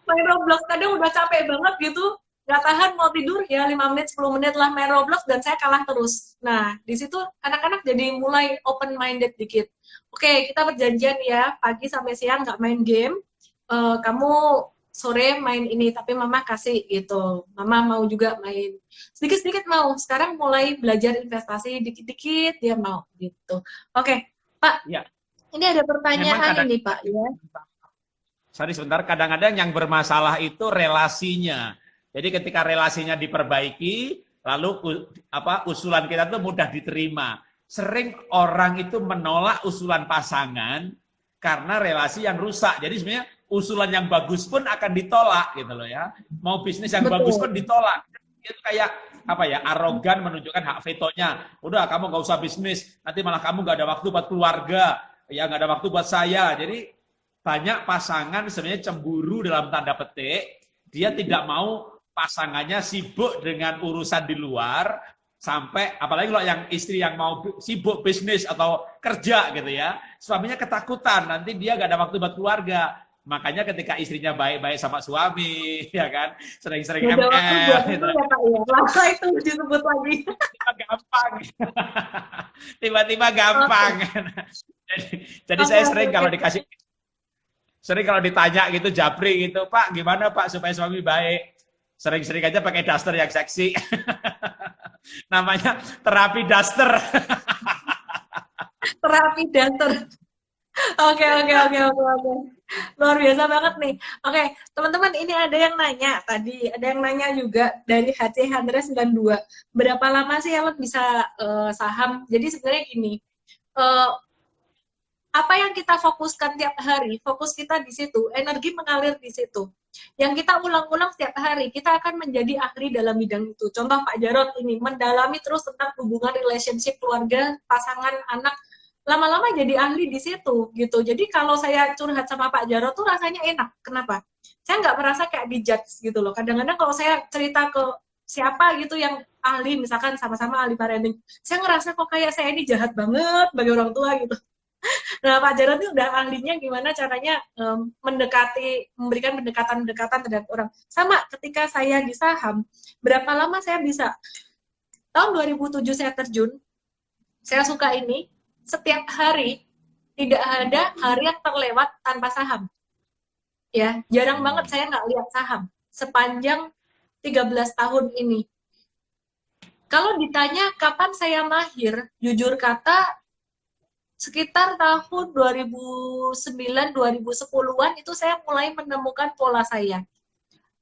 Main Roblox, kadang udah capek banget gitu, nggak tahan mau tidur ya 5 menit 10 menit lah main Roblox dan saya kalah terus. Nah di situ anak-anak jadi mulai open minded dikit. Oke, kita perjanjian ya pagi sampai siang nggak main game, kamu sore main ini tapi mama kasih gitu, mama mau juga main sedikit-sedikit mau. Sekarang mulai belajar investasi dikit-dikit dia mau gitu. Oke Pak ya. Ini ada pertanyaan ini Pak ya. Sorry sebentar, kadang-kadang yang bermasalah itu relasinya. Jadi ketika relasinya diperbaiki, lalu usulan kita tuh mudah diterima. Sering orang itu menolak usulan pasangan karena relasi yang rusak. Jadi sebenarnya usulan yang bagus pun akan ditolak gitu loh ya. Mau bisnis yang bagus pun ditolak. Itu kayak arogan menunjukkan hak vetonya. Udah kamu nggak usah bisnis, nanti malah kamu nggak ada waktu buat keluarga, ya nggak ada waktu buat saya. Jadi banyak pasangan sebenarnya cemburu dalam tanda petik, dia tidak mau pasangannya sibuk dengan urusan di luar, sampai apalagi kalau yang istri yang mau sibuk bisnis atau kerja gitu ya, suaminya ketakutan nanti dia gak ada waktu buat keluarga. Makanya ketika istrinya baik-baik sama suami, ya kan, sering-sering ML, gitu. Ya, Pak, ya. Lama itu disebut lagi. Tiba-tiba gampang. Jadi saya sering kalau dikasih Sering kalau ditanya gitu, japri gitu, Pak, gimana Pak supaya suami baik? Sering-sering aja pakai daster yang seksi. Namanya terapi daster. Terapi daster. Oke, oke, oke, oke, oke. Luar biasa banget nih. Oke, teman-teman, ini ada yang nanya tadi, ada yang nanya juga dari HC Handres 92. Berapa lama sih Ellen bisa saham? Jadi sebenarnya gini, eh, apa yang kita fokuskan tiap hari, fokus kita di situ, energi mengalir di situ. Yang kita ulang-ulang setiap hari, kita akan menjadi ahli dalam bidang itu. Contoh Pak Jarod ini, mendalami terus tentang hubungan relationship keluarga, pasangan, anak, lama-lama jadi ahli di situ gitu. Jadi kalau saya curhat sama Pak Jarod tuh rasanya enak. Kenapa? Saya nggak merasa kayak dijudge gitu loh. Kadang-kadang kalau saya cerita ke siapa gitu yang ahli, misalkan sama-sama ahli parenting, saya ngerasa kok kayak saya ini jahat banget bagi orang tua gitu. Nah, Pak Jarod ini udah ahlinya gimana caranya mendekati, memberikan pendekatan-pendekatan terhadap orang. Sama ketika saya di saham, berapa lama saya bisa? Tahun 2007 saya terjun, saya suka ini, setiap hari, tidak ada hari yang terlewat tanpa saham. Ya, jarang banget saya nggak lihat saham sepanjang 13 tahun ini. Kalau ditanya kapan saya mahir, jujur kata, sekitar tahun 2009-2010-an itu saya mulai menemukan pola saya.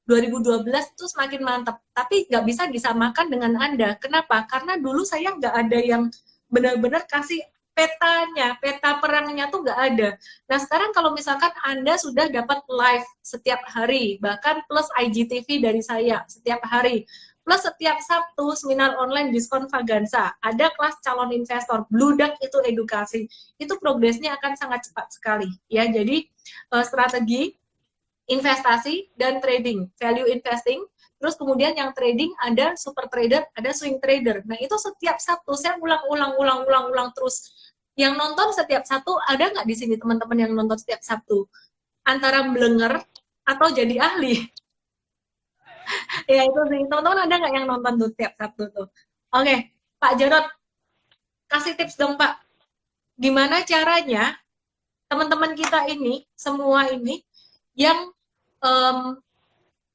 2012 itu semakin mantap, tapi nggak bisa disamakan dengan Anda. Kenapa? Karena dulu saya nggak ada yang benar-benar kasih petanya, peta perangnya tuh nggak ada. Nah sekarang kalau misalkan Anda sudah dapat live setiap hari, bahkan plus IGTV dari saya setiap hari, plus setiap Sabtu seminar online diskon Vagansa, ada kelas calon investor, bludak itu edukasi, itu progresnya akan sangat cepat sekali. Ya, jadi strategi investasi dan trading, value investing. Terus kemudian yang trading ada super trader, ada swing trader. Nah itu setiap Sabtu saya ulang terus. Yang nonton setiap Sabtu ada nggak di sini teman-teman yang nonton setiap Sabtu? Antara belenger atau jadi ahli? Ya itu sih, teman-teman ada nggak yang nonton tuh tiap Sabtu tuh? Oke, Pak Jarod, kasih tips dong Pak. Gimana caranya teman-teman kita ini, semua ini, yang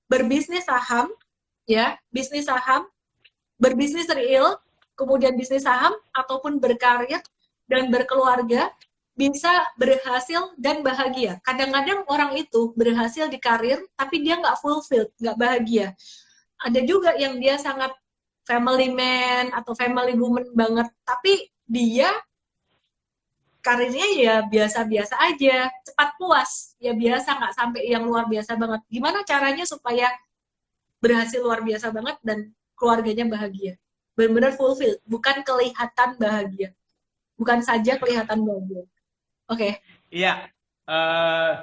berbisnis saham, ya, bisnis saham, berbisnis real, kemudian bisnis saham, ataupun berkarir dan berkeluarga, bisa berhasil dan bahagia. Kadang-kadang orang itu berhasil di karir, tapi dia nggak fulfilled, nggak bahagia. Ada juga yang dia sangat family man atau family woman banget, tapi dia karirnya ya biasa-biasa aja, cepat puas, ya biasa, nggak sampai yang luar biasa banget. Gimana caranya supaya berhasil luar biasa banget dan keluarganya bahagia? Benar-benar fulfill, bukan kelihatan bahagia. Bukan saja kelihatan bahagia. Oke. Iya,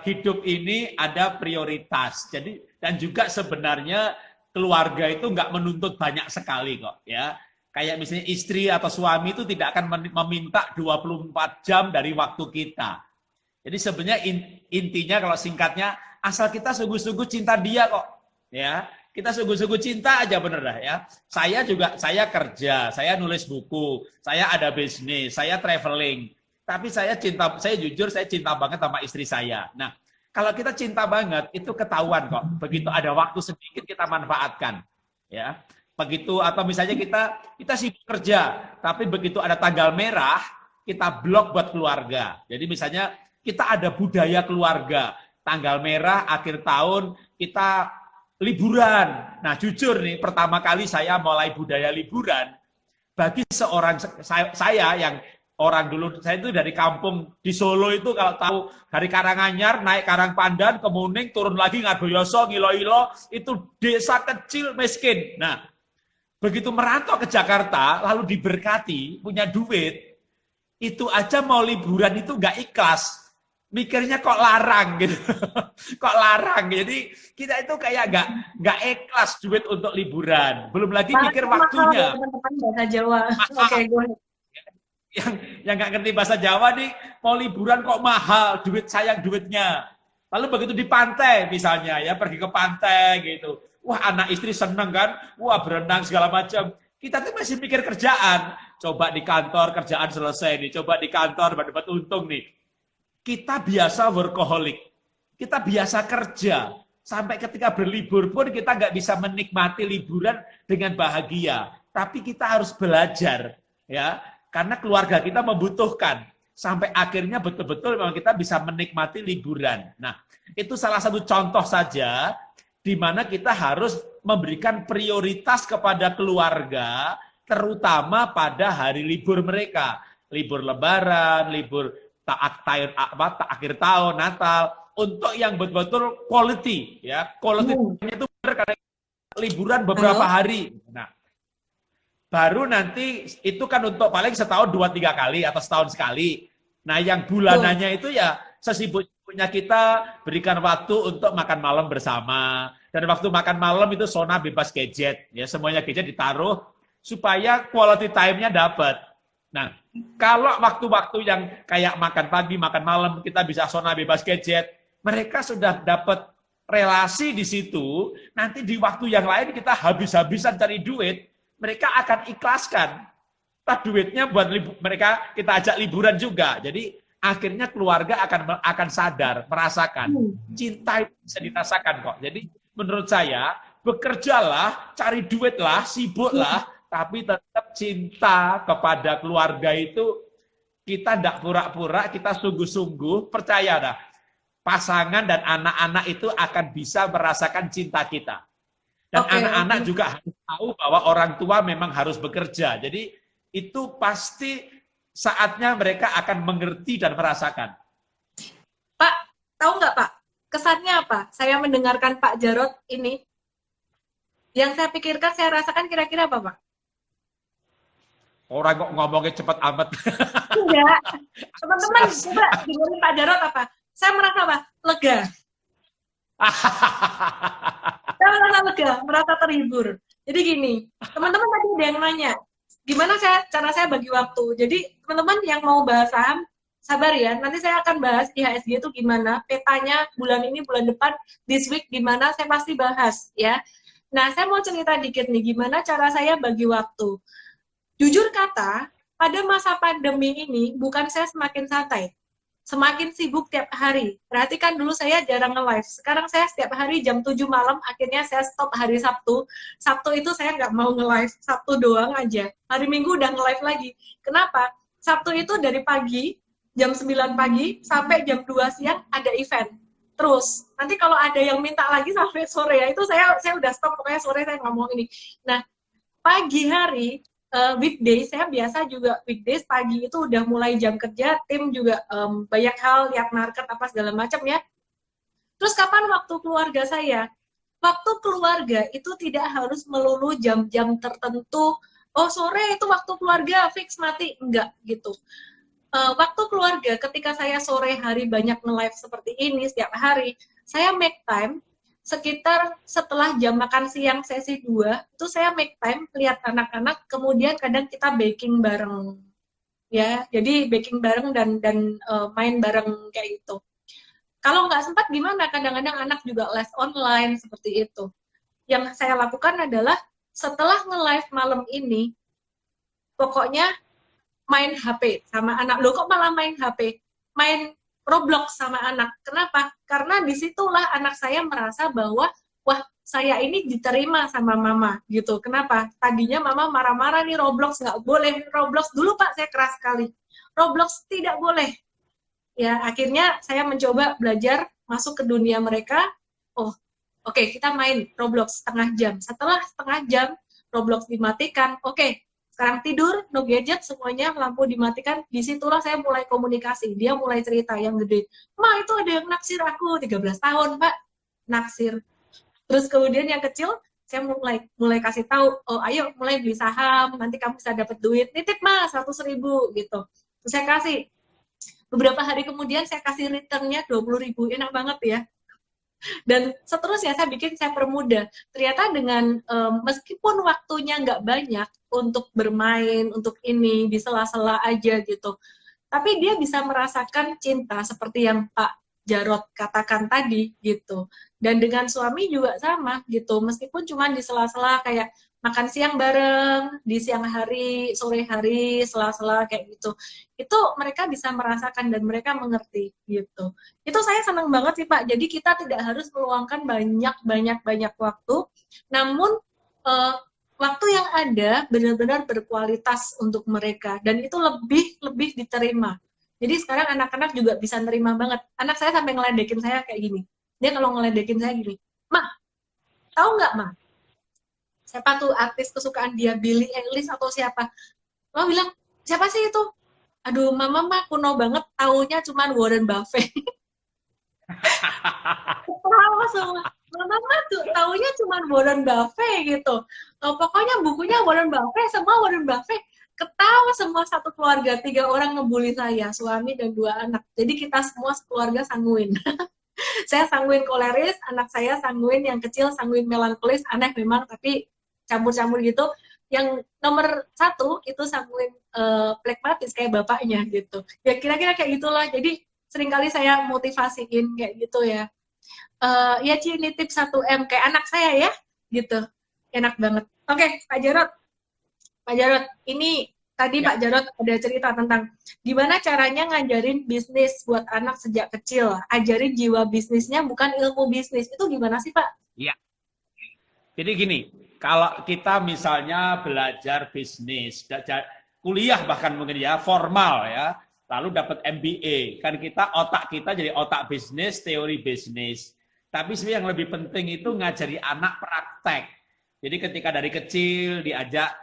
hidup ini ada prioritas. Jadi dan juga sebenarnya keluarga itu nggak menuntut banyak sekali kok, ya. Kayak misalnya istri atau suami itu tidak akan meminta 24 jam dari waktu kita. Jadi sebenarnya intinya kalau singkatnya, asal kita sungguh-sungguh cinta dia kok, ya. Kita sungguh-sungguh cinta aja bener dah ya. Saya kerja, saya nulis buku, saya ada bisnis, saya traveling. Tapi saya jujur saya cinta banget sama istri saya. Nah, kalau kita cinta banget itu ketahuan kok. Begitu ada waktu sedikit kita manfaatkan, ya. Begitu atau misalnya kita sibuk kerja, tapi begitu ada tanggal merah kita blok buat keluarga. Jadi misalnya kita ada budaya keluarga, tanggal merah akhir tahun kita liburan. Nah, jujur nih pertama kali saya mulai budaya liburan bagi seorang saya yang orang dulu, saya itu dari kampung di Solo itu kalau tahu dari Karanganyar naik Karangpandan ke Muning turun lagi Ngadoyoso, Ngiloilo itu desa kecil miskin. Nah, begitu merantau ke Jakarta lalu diberkati punya duit, itu aja mau liburan itu nggak ikhlas. Mikirnya kok larang gitu. Kok larang. Jadi kita itu kayak nggak ikhlas duit untuk liburan. Belum lagi mikir waktunya. Teman-teman bahasa Jawa. Oke, gue yang nggak ngerti bahasa Jawa nih mau liburan kok mahal, duit sayang duitnya. Lalu begitu di pantai misalnya ya, pergi ke pantai gitu, wah anak istri seneng kan, wah berenang segala macam. Kita tuh masih mikir kerjaan, coba di kantor kerjaan selesai nih, coba di kantor dapat untung nih. Kita biasa workaholic, kita biasa kerja. Sampai ketika berlibur pun kita nggak bisa menikmati liburan dengan bahagia. Tapi kita harus belajar, ya, karena keluarga kita membutuhkan. Sampai akhirnya betul-betul memang kita bisa menikmati liburan. Nah, itu salah satu contoh saja di mana kita harus memberikan prioritas kepada keluarga, terutama pada hari libur mereka. Libur Lebaran, libur akhir tahun, Natal, untuk yang betul-betul quality, ya. Quality itu benar karena liburan beberapa hari. Nah, baru nanti itu kan untuk paling setahun 2-3 kali atau setahun sekali. Nah, yang bulanannya itu ya sesibuk-sibuknya kita berikan waktu untuk makan malam bersama. Dan waktu makan malam itu zona bebas gadget, ya, semuanya gadget ditaruh supaya quality time-nya dapat. Nah, kalau waktu-waktu yang kayak makan pagi, makan malam, kita bisa zona bebas gadget, mereka sudah dapat relasi di situ, nanti di waktu yang lain kita habis-habisan cari duit, mereka akan ikhlaskan. Duitnya buat mereka kita ajak liburan juga. Jadi akhirnya keluarga akan sadar, merasakan. Cinta itu bisa dirasakan kok. Jadi menurut saya, bekerjalah, cari duitlah, sibuklah, tapi tetap cinta kepada keluarga itu kita tidak pura-pura, kita sungguh-sungguh, percaya dah. Pasangan dan anak-anak itu akan bisa merasakan cinta kita. Dan anak-anak juga harus tahu bahwa orang tua memang harus bekerja. Jadi itu pasti saatnya mereka akan mengerti dan merasakan. Pak, tahu nggak Pak? Kesannya apa? Saya mendengarkan Pak Jarod ini. Yang saya pikirkan, saya rasakan kira-kira apa Pak? Orang kok ngomongnya cepat amat. Enggak. Teman-teman, coba dengerin Pak Jarod apa? Saya merasa apa? Lega. Saya merasa lega, merasa terhibur. Jadi gini, teman-teman tadi ada yang nanya, gimana cara saya bagi waktu. Jadi teman-teman yang mau bahas saham, sabar ya, nanti saya akan bahas IHSG itu gimana, petanya bulan ini, bulan depan, this week gimana, saya pasti bahas ya. Nah, saya mau cerita dikit nih, gimana cara saya bagi waktu. Jujur kata, pada masa pandemi ini, bukan saya semakin santai, semakin sibuk tiap hari. Perhatikan dulu saya jarang nge-live. Sekarang saya setiap hari jam 7 malam, akhirnya saya stop hari Sabtu. Sabtu itu saya nggak mau nge-live, Sabtu doang aja. Hari Minggu udah nge-live lagi. Kenapa? Sabtu itu dari pagi, jam 9 pagi, sampai jam 2 siang ada event. Terus, nanti kalau ada yang minta lagi sampai sore ya, itu saya udah stop, pokoknya sore saya nggak mau ini. Nah, pagi hari, weekdays, saya biasa juga weekdays pagi itu udah mulai jam kerja, tim juga banyak hal, lihat market apa segala macam ya. Terus kapan waktu keluarga saya? Waktu keluarga itu tidak harus melulu jam-jam tertentu, oh sore itu waktu keluarga, fix mati, enggak gitu. Waktu keluarga, ketika saya sore hari banyak nge-live seperti ini setiap hari, saya make time, sekitar setelah jam makan siang sesi 2, itu saya make time lihat anak-anak, kemudian kadang kita baking bareng. Ya, jadi baking bareng dan main bareng kayak gitu. Kalau nggak sempat gimana? Kadang-kadang anak juga les online seperti itu. Yang saya lakukan adalah setelah nge-live malam ini, pokoknya main HP sama anak. Loh kok malah main HP? Main Roblox sama anak. Kenapa? Karena disitulah anak saya merasa bahwa, wah, saya ini diterima sama mama, gitu. Kenapa? Tadinya mama marah-marah nih, Roblox nggak boleh. Roblox dulu, Pak, saya keras sekali. Roblox tidak boleh. Ya, akhirnya saya mencoba belajar masuk ke dunia mereka. Oh, oke, kita main Roblox setengah jam. Setelah setengah jam, Roblox dimatikan. Oke, sekarang tidur, no gadget, semuanya lampu dimatikan. Disitulah saya mulai komunikasi. Dia mulai cerita yang gede. Ma, itu ada yang naksir aku, 13 tahun, Pak. Naksir. Terus kemudian yang kecil, saya mulai kasih tahu, oh ayo mulai beli saham, nanti kamu bisa dapat duit. Nitip Ma, 100.000 gitu. Terus saya kasih. Beberapa hari kemudian saya kasih returnnya 20.000. Enak banget ya. Dan seterusnya saya permudah. Ternyata dengan meskipun waktunya nggak banyak untuk bermain, untuk ini, di sela-sela aja gitu. Tapi dia bisa merasakan cinta seperti yang Pak Jarot katakan tadi gitu. Dan dengan suami juga sama gitu, meskipun cuma di sela-sela kayak makan siang bareng, di siang hari, sore hari, sela-sela kayak gitu. Itu mereka bisa merasakan dan mereka mengerti gitu. Itu saya senang banget sih Pak. Jadi kita tidak harus meluangkan banyak waktu, namun waktu yang ada benar-benar berkualitas untuk mereka dan itu lebih diterima. Jadi sekarang anak-anak juga bisa nerima banget. Anak saya sampai ngeledekin saya kayak gini. Dia kalau ngeledekin saya gini, "Ma, tahu nggak, Ma? Siapa tuh artis kesukaan dia, Billie Eilish atau siapa?" Mama bilang, "Siapa sih itu?" "Aduh, Mama mah kuno banget, taunya cuman Warren Buffett." Ketawa semua. Mama mah tuh taunya cuman Warren Buffett gitu. Pokoknya bukunya Warren Buffett, semua Warren Buffett. Ketawa semua satu keluarga, 3 orang ngebully saya, suami dan 2 anak. Jadi kita semua keluarga sanguin. Saya sanguin koleris, anak saya sanguin, yang kecil sanguin melankolis, aneh memang tapi campur-campur gitu. Yang nomor 1 itu sanguin plekmatis kayak bapaknya gitu. Ya kira-kira kayak gitulah. Jadi seringkali saya motivasiin kayak gitu ya. Ya Ci, nitip 1M kayak anak saya ya gitu. Enak banget. Oke, Pak Jarot, ini tadi Pak Jarot ada cerita tentang gimana caranya ngajarin bisnis buat anak sejak kecil. Ajarin jiwa bisnisnya bukan ilmu bisnis. Itu gimana sih Pak? Ya, jadi gini, kalau kita misalnya belajar bisnis, kuliah bahkan mungkin ya, formal ya, lalu dapat MBA, kan otak kita jadi otak bisnis, teori bisnis. Tapi sebenarnya yang lebih penting itu ngajari anak praktek. Jadi ketika dari kecil diajak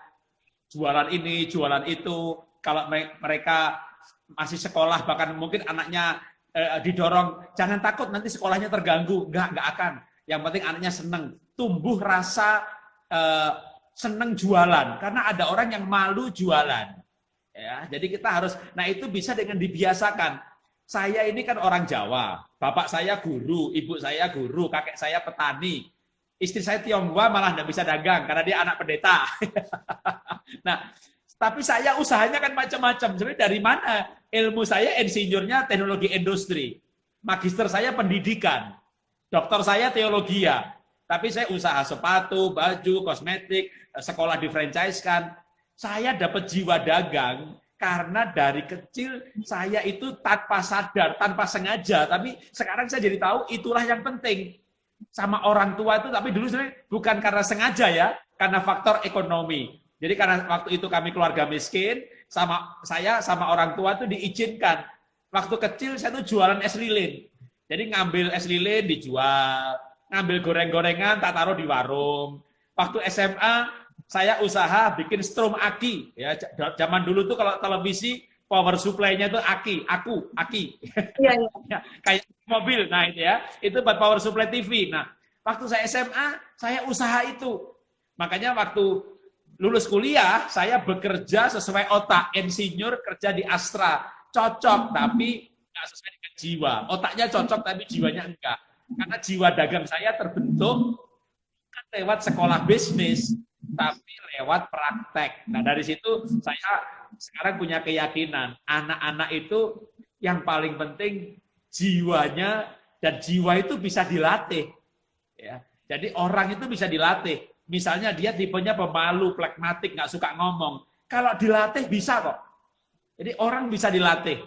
jualan ini, jualan itu, kalau mereka masih sekolah, bahkan mungkin anaknya didorong, jangan takut nanti sekolahnya terganggu, enggak akan. Yang penting anaknya seneng, tumbuh rasa seneng jualan, karena ada orang yang malu jualan. Ya, jadi kita harus, nah itu bisa dengan dibiasakan. Saya ini kan orang Jawa, bapak saya guru, ibu saya guru, kakek saya petani. Istri saya Tionghoa malah nggak bisa dagang karena dia anak pendeta. Nah, tapi saya usahanya kan macam-macam. Sebenarnya dari mana? Ilmu saya insinyurnya teknologi industri. Magister saya pendidikan. Doktor saya teologi ya. Tapi saya usaha sepatu, baju, kosmetik, sekolah di-franchise-kan. Saya dapat jiwa dagang karena dari kecil saya itu tanpa sadar, tanpa sengaja. Tapi sekarang saya jadi tahu itulah yang penting. Sama orang tua itu, tapi dulu sebenarnya bukan karena sengaja ya, karena faktor ekonomi. Jadi karena waktu itu kami keluarga miskin, saya sama orang tua itu diizinkan. Waktu kecil saya tuh jualan es lilin. Jadi ngambil es lilin dijual, ngambil goreng-gorengan tak taruh di warung. Waktu SMA saya usaha bikin strom aki. Ya, zaman dulu tuh kalau televisi power supply-nya itu aki. Iya. Ya, kayak mobil, nah itu ya, itu buat power supply TV. Nah, waktu saya SMA, saya usaha itu. Makanya waktu lulus kuliah, saya bekerja sesuai otak, insinyur kerja di Astra, cocok, tapi nggak sesuai dengan jiwa. Otaknya cocok, tapi jiwanya enggak. Karena jiwa dagang saya terbentuk bukan lewat sekolah bisnis, tapi lewat praktek. Nah, dari situ saya sekarang punya keyakinan, anak-anak itu yang paling penting jiwanya, dan jiwa itu bisa dilatih. Ya. Jadi orang itu bisa dilatih. Misalnya dia tipenya pemalu, plekmatik, nggak suka ngomong. Kalau dilatih bisa kok. Jadi orang bisa dilatih.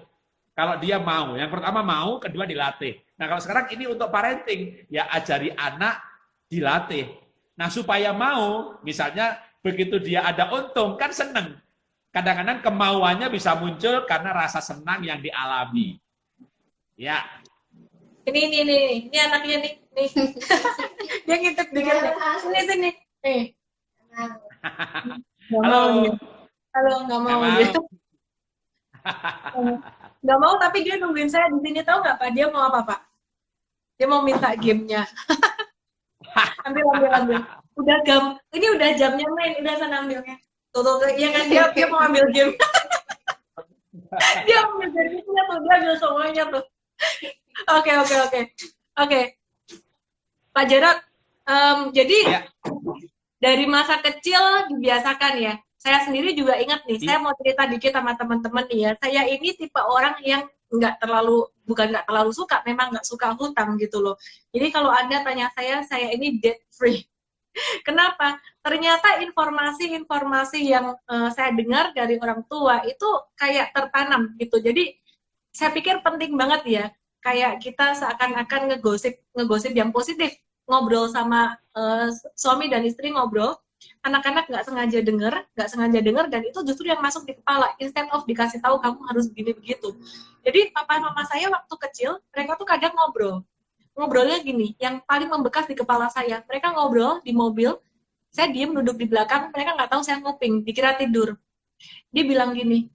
Kalau dia mau. Yang pertama mau, kedua dilatih. Nah kalau sekarang ini untuk parenting, ya ajari anak dilatih. Nah supaya mau, misalnya begitu dia ada untung, kan seneng. Kadang-kadang kemauannya bisa muncul karena rasa senang yang dialami. Ya. Ini anaknya nih. Dia ngintip dikit nih. Sini. Nih. Halo. Halo, nggak mau gitu. Nggak mau, tapi dia nungguin saya di sini. Tahu nggak Pak? Dia mau apa Pak? Dia mau minta gamenya. Ambil. Ini udah jamnya main. Udah sana ambilnya. Tuh. Iya kan dia mau ambil game. Dia ambil gamenya tuh. Dia ambil semuanya tuh. Oke. Pak Jarot, jadi dari masa kecil dibiasakan ya. Saya sendiri juga ingat nih, saya mau cerita dikit sama teman-teman nih ya. Saya ini tipe orang yang bukan nggak terlalu suka, memang nggak suka hutang gitu loh. Jadi kalau Anda tanya saya ini debt free. Kenapa? Ternyata informasi-informasi yang saya dengar dari orang tua itu kayak tertanam gitu. Jadi saya pikir penting banget ya, kayak kita seakan-akan ngegosip yang positif, ngobrol sama suami dan istri ngobrol, anak-anak nggak sengaja denger, dan itu justru yang masuk di kepala, instead of dikasih tahu kamu harus begini begitu. Jadi papa mama saya waktu kecil, mereka tuh kadang ngobrolnya gini, yang paling membekas di kepala saya, mereka ngobrol di mobil, saya diem duduk di belakang, mereka nggak tahu saya nguping, dikira tidur. Dia bilang gini,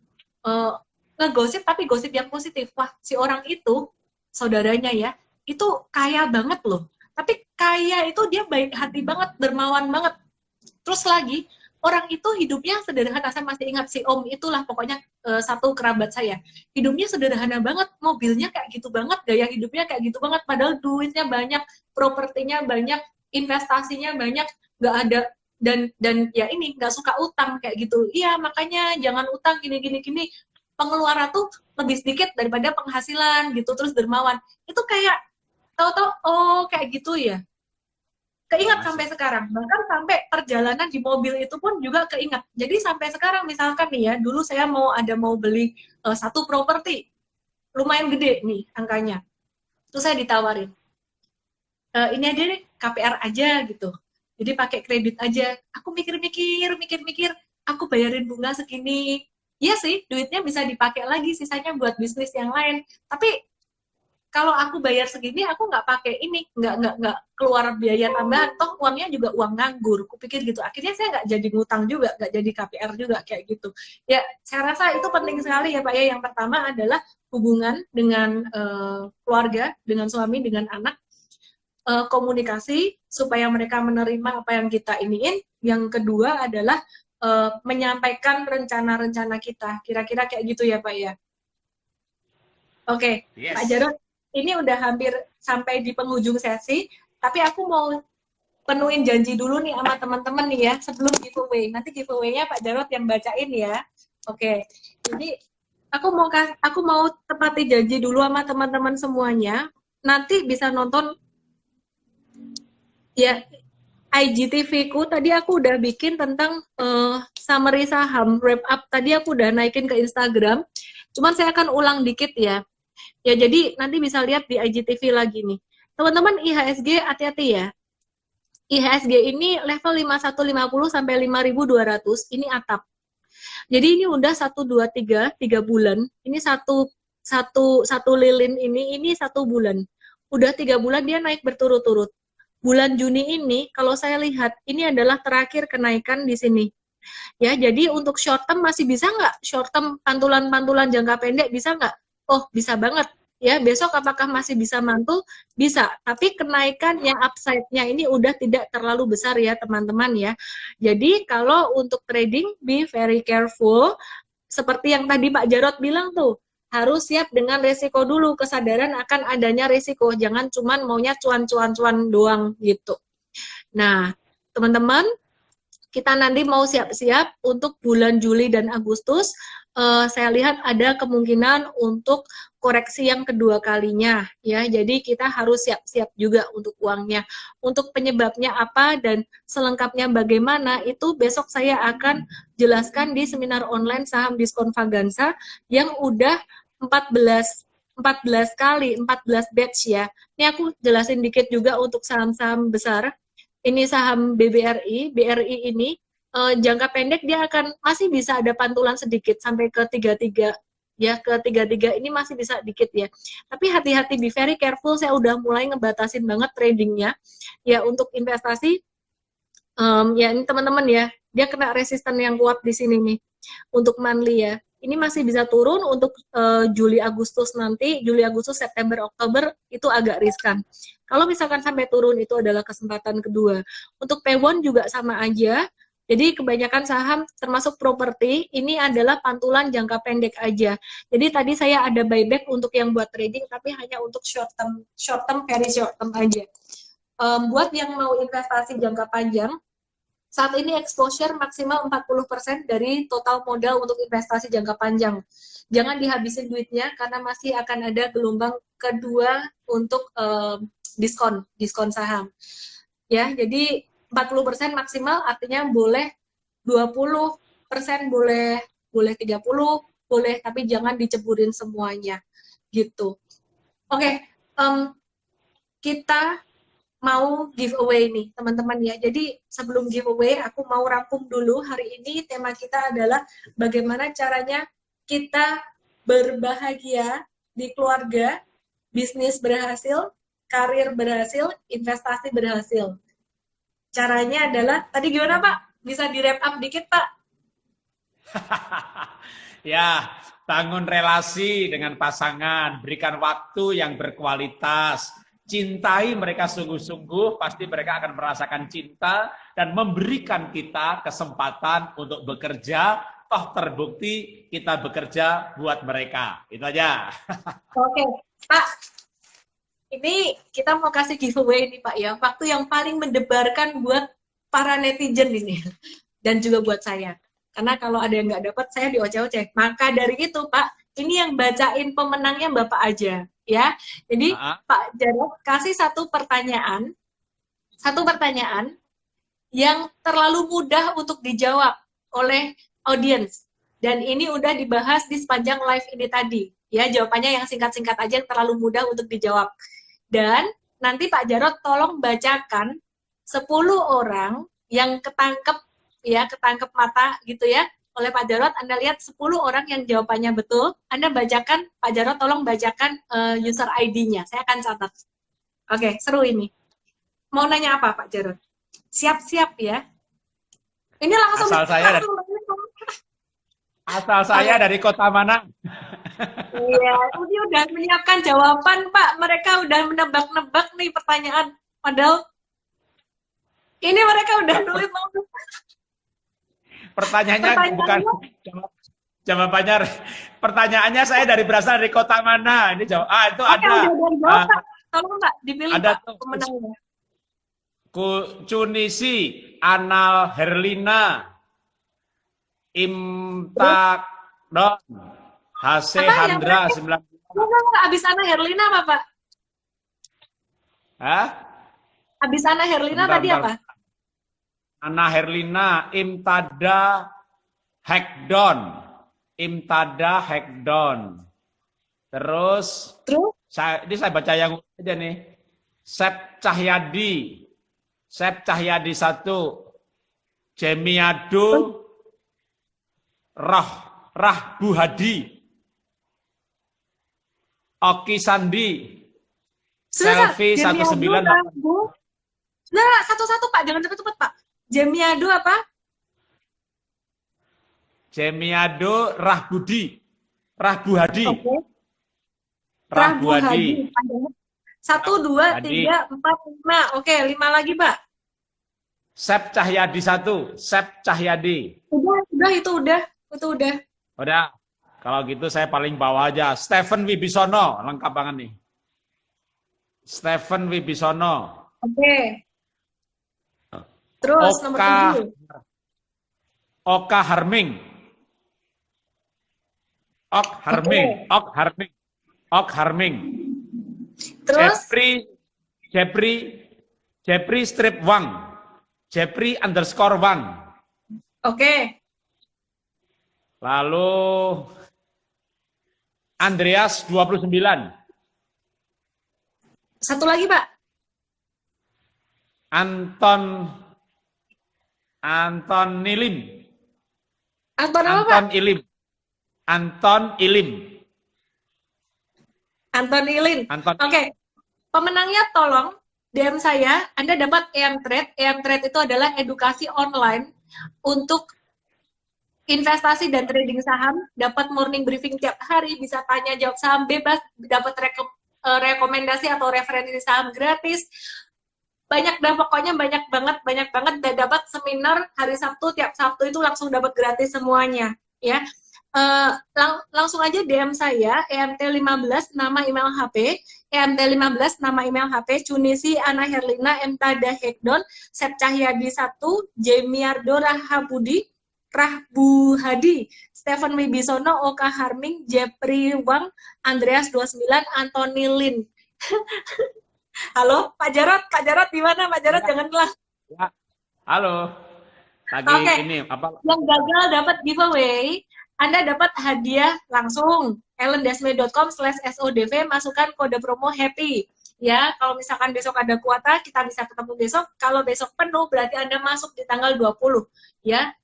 ngegosip tapi gosip yang positif. Wah, si orang itu, saudaranya ya, itu kaya banget loh. Tapi kaya itu dia baik hati banget, dermawan banget. Terus lagi, orang itu hidupnya sederhana. Saya masih ingat si Om itulah pokoknya satu kerabat saya. Hidupnya sederhana banget, mobilnya kayak gitu banget, gaya hidupnya kayak gitu banget. Padahal duitnya banyak, propertinya banyak, investasinya banyak, nggak ada. Dan ya ini nggak suka utang kayak gitu. Iya, makanya jangan utang gini. Pengeluaran tuh lebih sedikit daripada penghasilan gitu, terus dermawan. Itu kayak tahu-tahu oh kayak gitu ya. Keingat sampai sekarang, bahkan sampai perjalanan di mobil itu pun juga keingat. Jadi sampai sekarang misalkan nih ya, dulu saya mau beli satu properti, lumayan gede nih angkanya. Terus saya ditawarin, ini aja nih KPR aja gitu. Jadi pakai kredit aja. Aku mikir-mikir, aku bayarin bunga segini. Iya sih, duitnya bisa dipakai lagi, sisanya buat bisnis yang lain. Tapi kalau aku bayar segini, aku nggak pakai ini, nggak keluar biaya tambahan, toh uangnya juga uang nganggur. Kupikir gitu. Akhirnya saya nggak jadi ngutang juga, nggak jadi KPR juga kayak gitu. Ya, saya rasa itu penting sekali ya Pak ya. Yang pertama adalah hubungan dengan keluarga, dengan suami, dengan anak, komunikasi supaya mereka menerima apa yang kita iniin. Yang kedua adalah menyampaikan rencana-rencana kita. Kira-kira kayak gitu ya Pak ya. Oke, Yes. Pak Jarod, ini udah hampir sampai di penghujung sesi, tapi aku mau penuhin janji dulu nih sama teman-teman nih ya, sebelum giveaway. Nanti giveaway-nya Pak Jarod yang bacain ya. Oke, jadi aku mau tepati janji dulu sama teman-teman semuanya. Nanti bisa nonton ya IGTV-ku. Tadi aku udah bikin tentang summary saham wrap up. Tadi aku udah naikin ke Instagram. Cuman saya akan ulang dikit ya. Ya, jadi nanti bisa lihat di IGTV lagi nih. Teman-teman IHSG hati-hati ya. IHSG ini level 5150 sampai 5200, ini atap. Jadi ini udah 1 2 3 bulan. Ini satu lilin ini 1 bulan. Udah 3 bulan dia naik berturut-turut. Bulan Juni ini kalau saya lihat ini adalah terakhir kenaikan di sini. Ya, jadi untuk short term masih bisa nggak? Short term pantulan-pantulan jangka pendek bisa nggak? Oh, bisa banget. Ya, besok apakah masih bisa mantul? Bisa. Tapi kenaikan yang upside-nya ini udah tidak terlalu besar ya, teman-teman ya. Jadi, kalau untuk trading, be very careful. Seperti yang tadi Pak Jarod bilang tuh, harus siap dengan resiko dulu, kesadaran akan adanya resiko. Jangan cuman maunya cuan-cuan-cuan doang gitu. Nah, teman-teman, kita nanti mau siap-siap untuk bulan Juli dan Agustus. Saya lihat ada kemungkinan untuk koreksi yang kedua kalinya ya. Jadi kita harus siap-siap juga untuk uangnya. Untuk penyebabnya apa dan selengkapnya bagaimana itu besok saya akan jelaskan di seminar online saham diskon Vaganza yang udah 14 kali, 14 batch ya. Ini aku jelasin dikit juga untuk saham-saham besar. Ini saham BRI ini jangka pendek dia akan masih bisa ada pantulan sedikit sampai ke 33 ya, ke 33 ini masih bisa dikit ya. Tapi hati-hati, be very careful, saya udah mulai ngebatasin banget tradingnya ya untuk investasi. Ya ini teman-teman ya, dia kena resisten yang kuat di sini nih untuk monthly ya. Ini masih bisa turun untuk Juli Agustus nanti, Juli Agustus September Oktober itu agak riskan. Kalau misalkan sampai turun itu adalah kesempatan kedua. Untuk P1 juga sama aja. Jadi kebanyakan saham termasuk properti ini adalah pantulan jangka pendek aja. Jadi tadi saya ada buyback untuk yang buat trading tapi hanya untuk short term very short term aja. Buat yang mau investasi jangka panjang, Saat ini exposure maksimal 40% dari total modal untuk investasi jangka panjang. Jangan dihabisin duitnya karena masih akan ada gelombang kedua untuk diskon saham. Ya, jadi 40% maksimal artinya boleh 20%, boleh 30, boleh, tapi jangan diceburin semuanya gitu. Oke, kita mau giveaway nih teman-teman ya. Jadi sebelum giveaway aku mau rangkum dulu. Hari ini tema kita adalah bagaimana caranya kita berbahagia di keluarga, bisnis berhasil, karir berhasil, investasi berhasil. Caranya adalah, tadi gimana Pak? Bisa di wrap up dikit Pak? Ya, bangun relasi dengan pasangan, berikan waktu yang berkualitas, cintai mereka sungguh-sungguh, pasti mereka akan merasakan cinta dan memberikan kita kesempatan untuk bekerja, toh terbukti kita bekerja buat mereka. Itu aja. Oke, Pak. Ini kita mau kasih giveaway nih Pak ya. Waktu yang paling mendebarkan buat para netizen ini. Dan juga buat saya. Karena kalau ada yang nggak dapat, saya dioceh-oceh. Maka dari itu Pak, ini yang bacain pemenangnya Bapak aja. Ya, jadi Pak Jarod kasih satu pertanyaan yang terlalu mudah untuk dijawab oleh audiens. Dan ini udah dibahas di sepanjang live ini tadi. Ya, jawabannya yang singkat-singkat aja, yang terlalu mudah untuk dijawab. Dan nanti Pak Jarod tolong bacakan 10 orang yang ketangkep mata gitu ya oleh Pak Jarod. Anda lihat 10 orang yang jawabannya betul, Anda bacakan, Pak Jarod tolong bacakan user ID-nya. Saya akan catat. Oke, seru ini. Mau nanya apa Pak Jarod? Siap-siap ya. Ini langsung asal saya dari kota mana? Iya, ini udah menyiapkan jawaban Pak. Mereka udah menebak-nebak nih pertanyaan. Padahal ini mereka udah nulis. Pertanyaannya bukan jawabannya. Pertanyaannya saya berasal dari kota mana? Ini jawab. Itu ada. Tolong Pak, dipilih ada Pak pemenangnya. Cunisi, Anal Herlina, Imtadon, HC Handra 9. Abis Ana Herlina apa Pak? Hah? Abis Ana Herlina tadi apa? Ana Herlina, Imtada Hekdon. Terus? Ini saya baca yang aja nih. Sep Cahyadi 1. Jemiado Rahbuhadi. Oki Sandi. Selfie 198. Nah, satu-satu Pak, jangan cepet-cepet Pak. Jemiado apa? Jemiado Rahbuhadi. Okay. Rahbuhadi. 1, 2, 3, 4, 5. Oke, 5 lagi Pak. Sep Cahyadi 1. Sep Cahyadi. Udah, itu udah. Udah. Kalau gitu saya paling bawah aja. Stephen Wibisono, lengkap banget nih. Stephen Wibisono. Oke. Terus nomor 7. Oka Harming. Ok Harming. Terus Jeffrey Strip Wang. Jeffrey _ Wang. Oke. Lalu Andreas 29. Satu lagi Pak. Anton Ilim. Anton apa Pak? Anton Ilim. Oke. Pemenangnya tolong DM saya. Anda dapat EM-Trade. EM-Trade itu adalah edukasi online untuk investasi dan trading saham. Dapat morning briefing tiap hari, bisa tanya jawab saham bebas, dapat rekomendasi atau referensi saham gratis. Banyak dah pokoknya, banyak banget. Dan dapat seminar hari Sabtu, tiap Sabtu itu langsung dapat gratis semuanya ya. langsung aja DM saya, EMT15 nama email HP, EMT15 nama email HP, Cunisi Ana Herlina, Emtada Hekdon, Sep Cahyadi 1, Jemiardo Rahbu Hadi, Stephen Wibisono, Oka Harming, Jepri Wang, Andreas 29, Anthony Lin. Halo, Pak Jarot di mana? Pak Jarot janganlah. Ya. Halo. Lagi ini apa? Yang gagal dapat giveaway, Anda dapat hadiah langsung. ellendesme.com/sodv, masukkan kode promo happy. Ya, kalau misalkan besok ada kuota, kita bisa ketemu besok. Kalau besok penuh, berarti Anda masuk di tanggal 20. Ya,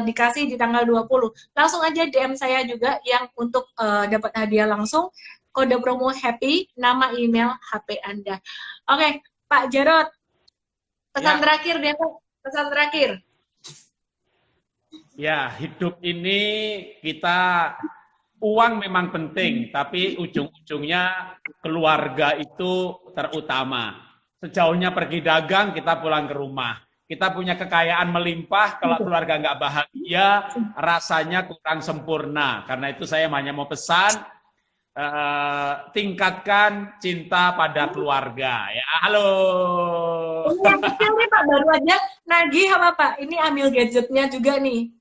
dikasih di tanggal 20. Langsung aja DM saya juga yang untuk dapat hadiah langsung. Kode promo happy, nama email HP Anda. Oke, Pak Jarot, pesan terakhir deh, Pak. Pesan terakhir. Ya, hidup ini kita uang memang penting, tapi ujung-ujungnya keluarga itu terutama. Sejauhnya pergi dagang, kita pulang ke rumah. Kita punya kekayaan melimpah, kalau keluarga nggak bahagia, rasanya kurang sempurna. Karena itu saya hanya mau pesan, tingkatkan cinta pada keluarga. Ya, halo. Ini yang kecil nih Pak, baru aja nagih apa Pak? Ini ambil gadgetnya juga nih.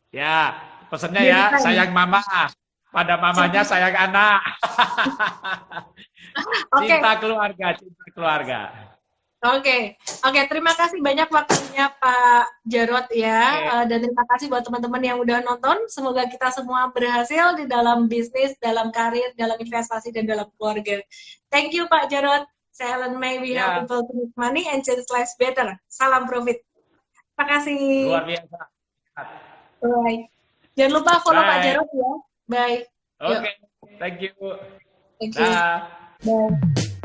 Ya, pesannya ya, sayang mama. Pada mamanya sayang anak. Cinta keluarga, cinta keluarga. Oke, terima kasih banyak waktunya Pak Jarot ya, dan terima kasih buat teman-teman yang udah nonton. Semoga kita semua berhasil di dalam bisnis, dalam karir, dalam investasi, dan dalam keluarga. Thank you Pak Jarot. Saya Ellen May, we help people to make money and change lives better. Salam profit. Terima kasih. Luar biasa. Bye. Jangan lupa follow Pak Jarot ya. Bye. Oke, thank you. Thank you. Bye.